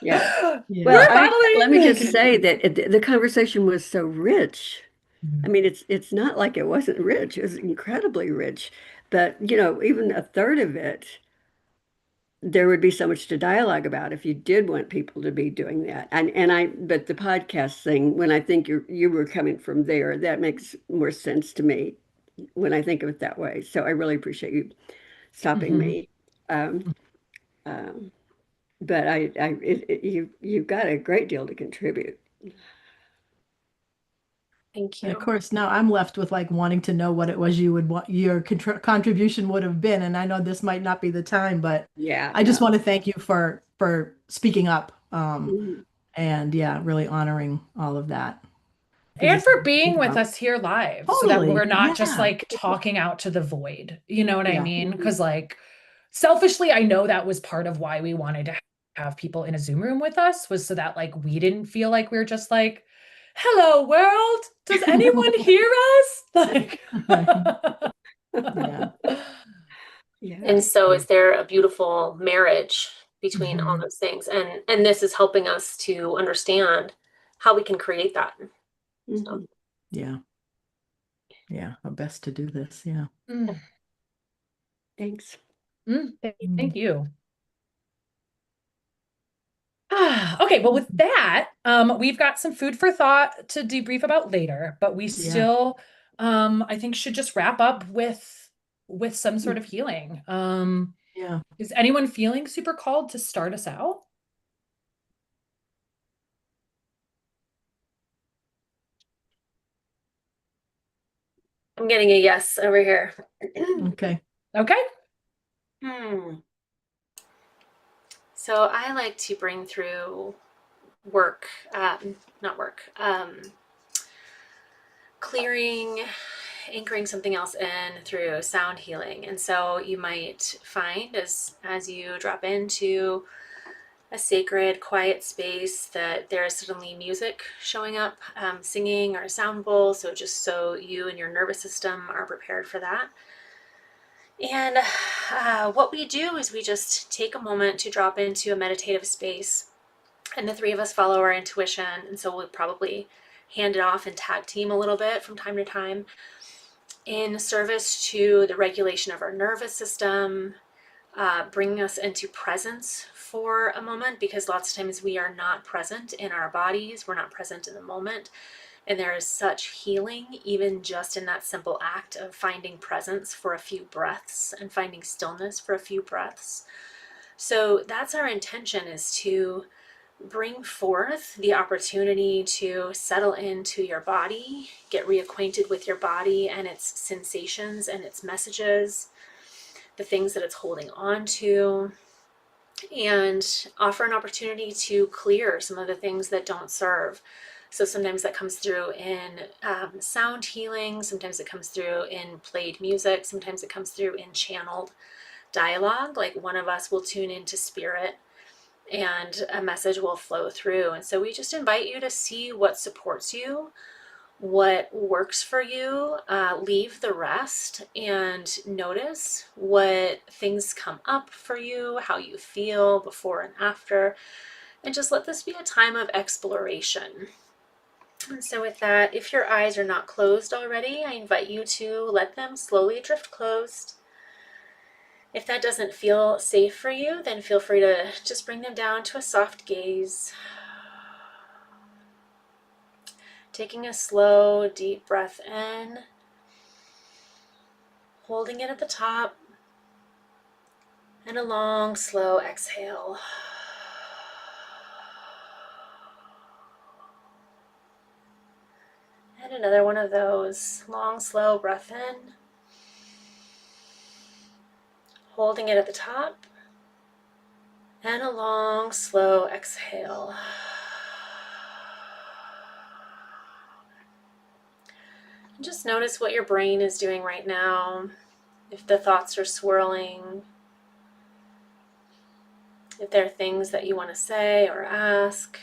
Yeah. Well, Yeah. we're let me battling. just say that the conversation was so rich. I Mhm. mean, it's not like it wasn't rich. It was incredibly rich. But, even a third of it, there would be so much to dialogue about if you did want people to be doing that. But the podcast thing, when I think you were coming from there, that makes more sense to me when I think of it that way. So I really appreciate you stopping Mhm. me. Um, um, but you've got a great deal to contribute. Thank And of you. course, now I'm left with like wanting to know what it was you would want your contribution would have been. And I know this might not be the time, but Yeah, I just no. want to thank you for speaking up. Mhm. And yeah, really honoring all of that because And it's for something to think being with about. us here live so that we're Totally. not just Yeah. like talking out to the void. You know what I Yeah. mean? Mhm. Because like selfishly, I know that was part of why we wanted to have people in a Zoom room with us was so that like we didn't feel like we were just like, hello world, does anyone hear us? Like Yeah. Yeah. And so is there a beautiful marriage between all Mhm. those things? And this is helping us to understand how we can create that. So Mhm. Yeah. Yeah. Our best to do this. Yeah. Mm. Thanks. Mm. Thank you. Okay, well, with that, we've got some food for thought to debrief about later, but we Yeah. still, I think, should just wrap up with some sort of healing. Yeah. Is anyone feeling super called to start us out? I'm getting a yes over here. Okay. Okay. Hmm. So I like to bring through work, not work, clearing, anchoring something else in through sound healing. And so you might find as you drop into a sacred, quiet space that there is suddenly music showing up, singing or a sound bowl. So just so you and your nervous system are prepared for that. And what we do is we just take a moment to drop into a meditative space. And the three of us follow our intuition. And so we'll probably hand it off and tag team a little bit from time to time in service to the regulation of our nervous system, bringing us into presence for a moment, because lots of times we are not present in our bodies, we're not present in the moment. And there is such healing, even just in that simple act of finding presence for a few breaths and finding stillness for a few breaths. So that's our intention, is to bring forth the opportunity to settle into your body, get reacquainted with your body and its sensations and its messages, the things that it's holding on to, and offer an opportunity to clear some of the things that don't serve. So sometimes that comes through in sound healing, sometimes it comes through in played music, sometimes it comes through in channeled dialogue, like one of us will tune into spirit and a message will flow through. And so we just invite you to see what supports you, what works for you, leave the rest and notice what things come up for you, how you feel before and after, and just let this be a time of exploration. And so with that, if your eyes are not closed already, I invite you to let them slowly drift closed. If that doesn't feel safe for you, then feel free to just bring them down to a soft gaze. Taking a slow, deep breath in, holding it at the top, and a long, slow exhale. And another one of those, long, slow breath in, holding it at the top, and a long, slow exhale. And just notice what your brain is doing right now. If the thoughts are swirling, if there are things that you want to say or ask,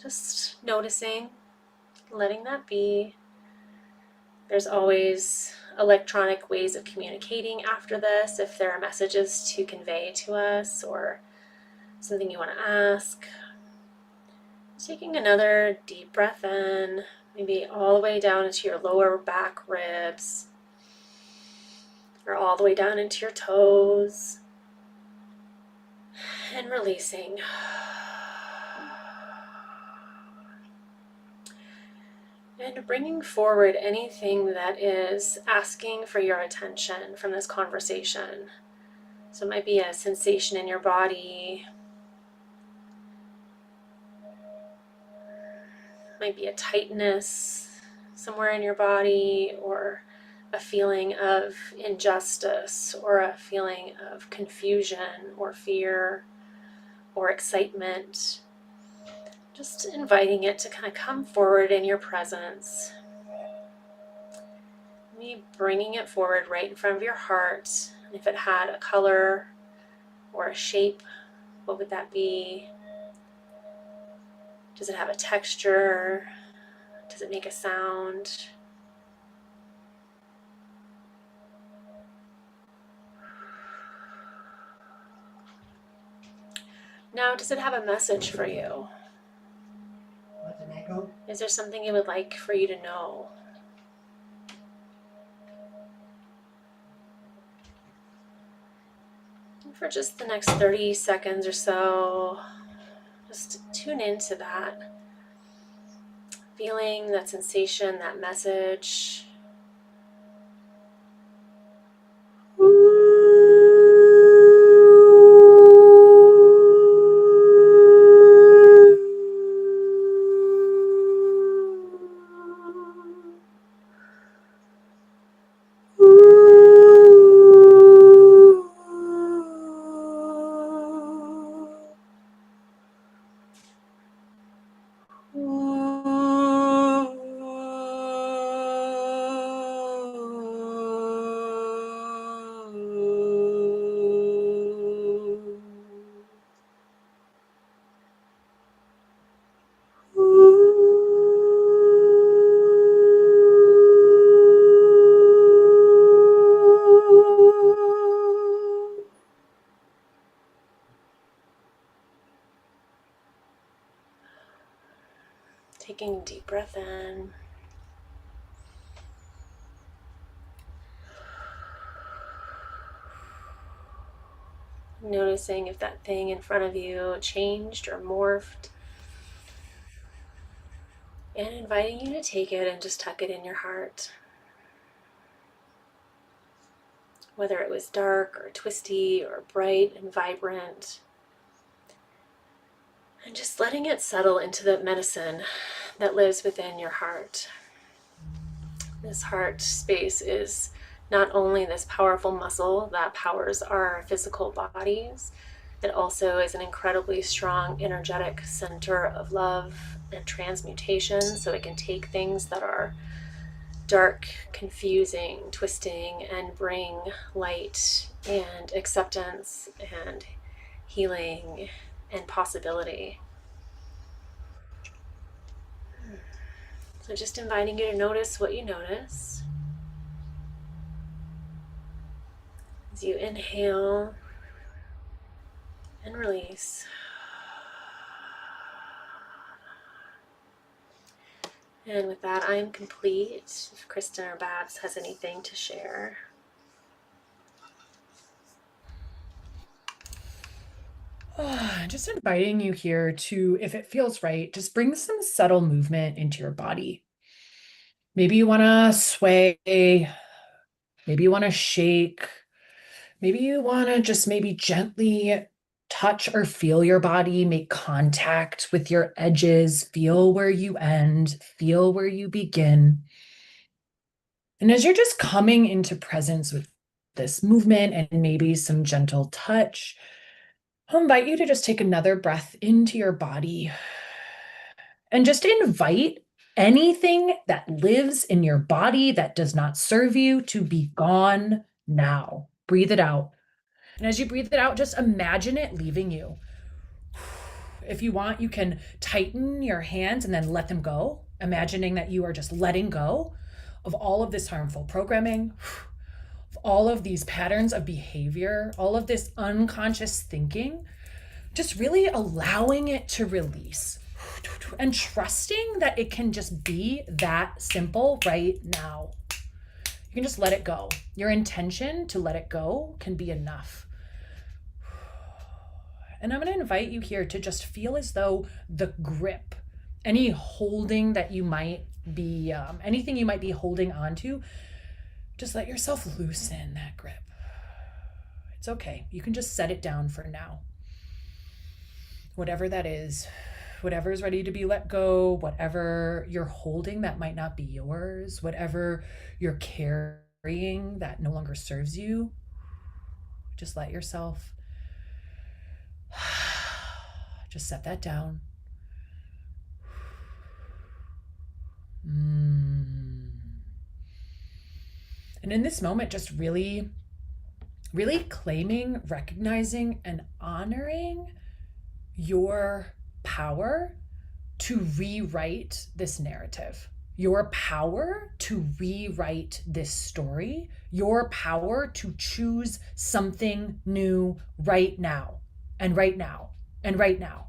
just noticing, letting that be. There's always electronic ways of communicating after this if there are messages to convey to us or something you want to ask. Taking another deep breath in, maybe all the way down into your lower back ribs, or all the way down into your toes, and releasing. And bringing forward anything that is asking for your attention from this conversation. So it might be a sensation in your body, might be a tightness somewhere in your body, or a feeling of injustice, or a feeling of confusion or fear or excitement. Just inviting it to kind of come forward in your presence. Maybe bringing it forward right in front of your heart. If it had a color or a shape, what would that be? Does it have a texture? Does it make a sound? Now, does it have a message for you? What's an echo? Is there something it would like for you to know? And for just the next 30 seconds or so, just tune into that feeling, that sensation, that message. Taking a deep breath in. Noticing if that thing in front of you changed or morphed. And inviting you to take it and just tuck it in your heart. Whether it was dark or twisty or bright and vibrant. And just letting it settle into the medicine that lives within your heart. This heart space is not only this powerful muscle that powers our physical bodies, it also is an incredibly strong energetic center of love and transmutation, so it can take things that are dark, confusing, twisting, and bring light and acceptance and healing and possibility. So just inviting you to notice what you notice. As you inhale and release. And with that, I am complete. If Kristen or Babs has anything to share. Just inviting you here to, if it feels right, just bring some subtle movement into your body. Maybe you want to sway, maybe you want to shake, maybe you want to just maybe gently touch or feel your body, make contact with your edges, feel where you end, feel where you begin. And as you're just coming into presence with this movement and maybe some gentle touch, I'll invite you to just take another breath into your body and just invite anything that lives in your body that does not serve you to be gone now. Breathe it out. And as you breathe it out, just imagine it leaving you. If you want, you can tighten your hands and then let them go, imagining that you are just letting go of all of this harmful programming, of all of these patterns of behavior, all of this unconscious thinking, just really allowing it to release and trusting that it can just be that simple right now. You can just let it go. Your intention to let it go can be enough. And I'm going to invite you here to just feel as though the grip, any holding that you might be, anything you might be holding onto, just let yourself loosen that grip. It's okay. You can just set it down for now. Whatever that is, whatever is ready to be let go, whatever you're holding that might not be yours, whatever you're carrying that no longer serves you, just let yourself just set that down. And in this moment, just really claiming, recognizing, and honoring your power to rewrite this narrative, your power to rewrite this story, your power to choose something new right now, and right now, and right now.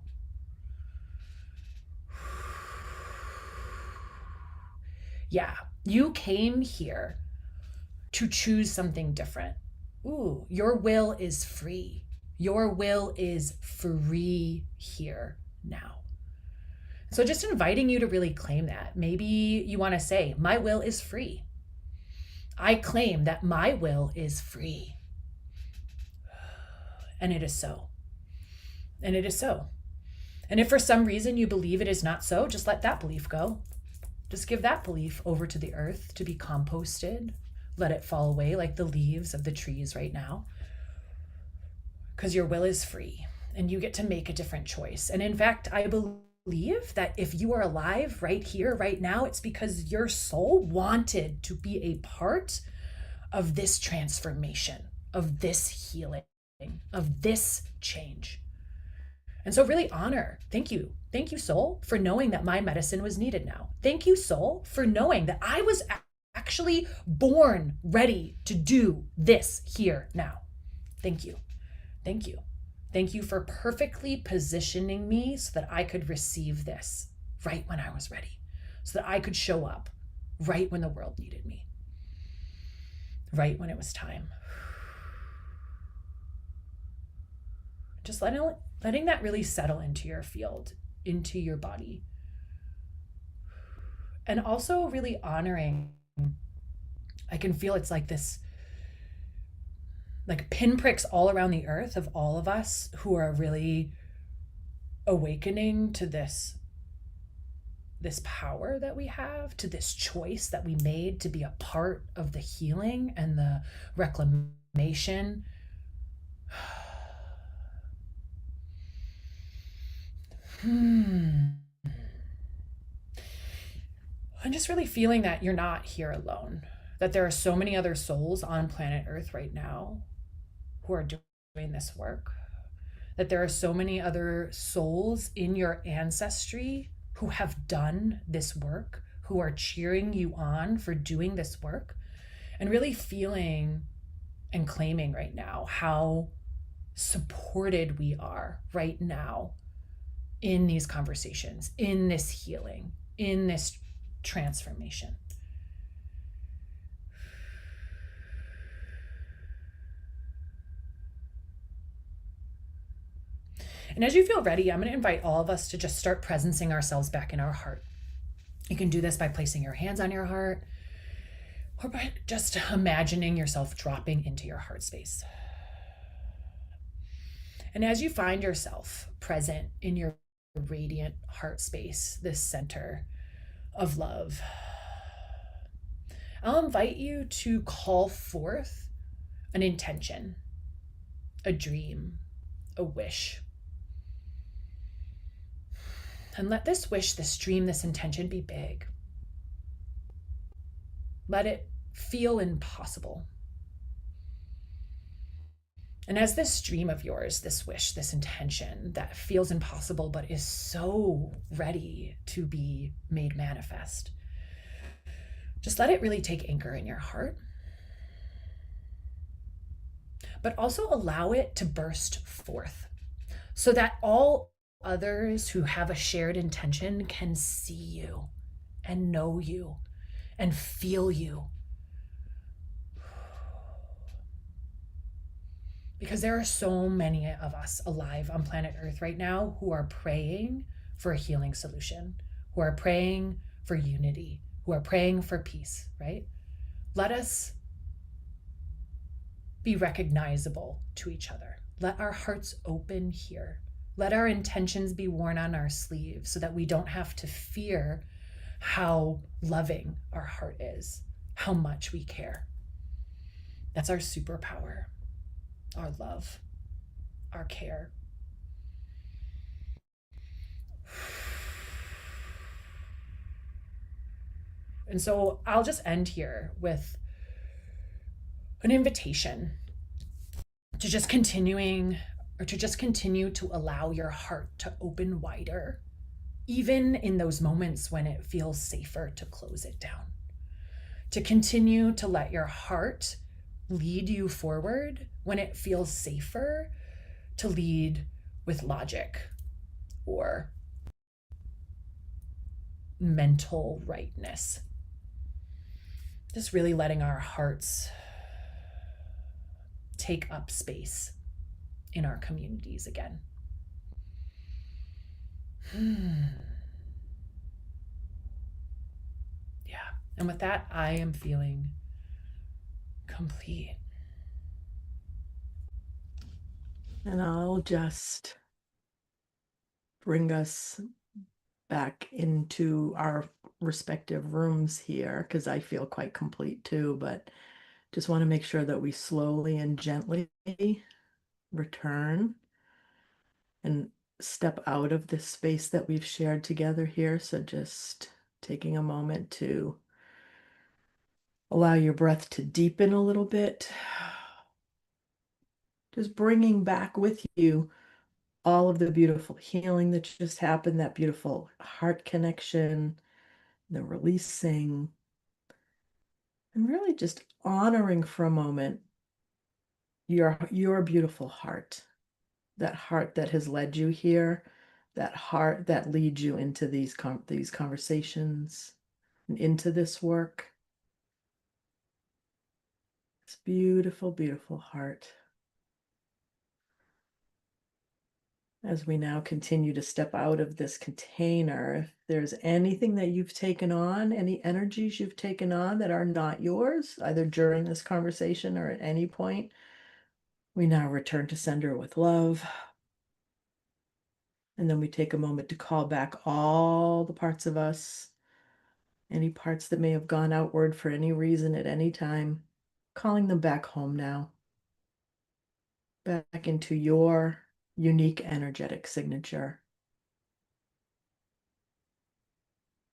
Yeah, you came here to choose something different. Ooh, your will is free. Your will is free here now. So just inviting you to really claim that. Maybe you want to say, my will is free. I claim that my will is free. And it is so. And it is so. And if for some reason you believe it is not so, just let that belief go. Just give that belief over to the earth to be composted. Let it fall away like the leaves of the trees right now. Because your will is free and you get to make a different choice. And in fact, I believe that if you are alive right here, right now, it's because your soul wanted to be a part of this transformation, of this healing, of this change. And so really honor, thank you. Thank you, soul, for knowing that my medicine was needed now. Thank you, soul, for knowing that I was actually born ready to do this here now. Thank you. Thank you. Thank you for perfectly positioning me so that I could receive this right when I was ready, so that I could show up right when the world needed me, right when it was time. Just letting that really settle into your field, into your body. And also really honoring, I can feel it's like this, like pinpricks all around the earth of all of us who are really awakening to this power that we have, to this choice that we made to be a part of the healing and the reclamation. I'm just really feeling that you're not here alone, that there are so many other souls on planet Earth right now who are doing this work, that there are so many other souls in your ancestry who have done this work, who are cheering you on for doing this work, and really feeling and claiming right now how supported we are right now in these conversations, in this healing, in this transformation. And as you feel ready, I'm going to invite all of us to just start presencing ourselves back in our heart. You can do this by placing your hands on your heart or by just imagining yourself dropping into your heart space. And as you find yourself present in your radiant heart space, this center of love, I'll invite you to call forth an intention, a dream, a wish. And let this wish, this dream, this intention be big. Let it feel impossible. And as this dream of yours, this wish, this intention that feels impossible but is so ready to be made manifest, just let it really take anchor in your heart. But also allow it to burst forth so that all others who have a shared intention can see you and know you and feel you. Because there are so many of us alive on planet Earth right now who are praying for a healing solution, who are praying for unity, who are praying for peace, right? Let us be recognizable to each other. Let our hearts open here. Let our intentions be worn on our sleeves so that we don't have to fear how loving our heart is, how much we care. That's our superpower, our love, our care. And so I'll just end here with an invitation to just continue to allow your heart to open wider, even in those moments when it feels safer to close it down. To continue to let your heart lead you forward when it feels safer to lead with logic or mental rightness. Just really letting our hearts take up space in our communities again. Yeah. And with that, I am feeling complete. And I'll just bring us back into our respective rooms here because I feel quite complete too, but just want to make sure that we slowly and gently return and step out of this space that we've shared together here. So just taking a moment to allow your breath to deepen a little bit. Just bringing back with you all of the beautiful healing that just happened, that beautiful heart connection, the releasing, and really just honoring for a moment your beautiful heart, that heart that has led you here, that heart that leads you into these conversations and into this work. This beautiful, beautiful heart. As we now continue to step out of this container, if there's anything that you've taken on, any energies you've taken on that are not yours, either during this conversation or at any point, we now return to sender with love. And then we take a moment to call back all the parts of us, any parts that may have gone outward for any reason at any time, calling them back home now, back into your unique energetic signature,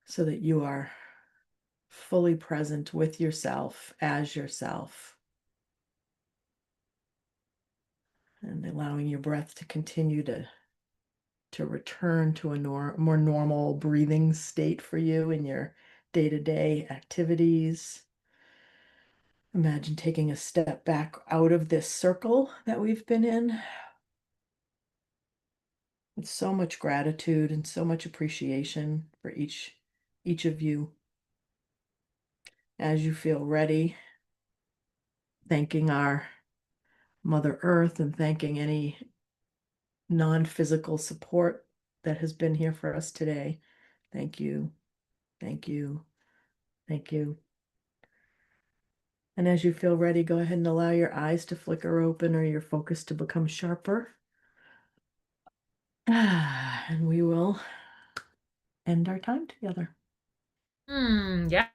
so that you are fully present with yourself as yourself, and allowing your breath to continue to return to a more normal breathing state for you in your day-to-day activities. Imagine taking a step back out of this circle that we've been in with so much gratitude and so much appreciation for each of you. As you feel ready, thanking our Mother Earth and thanking any non-physical support that has been here for us today. Thank you, thank you, thank you. And as you feel ready, go ahead and allow your eyes to flicker open or your focus to become sharper. And we will end our time together. Yeah.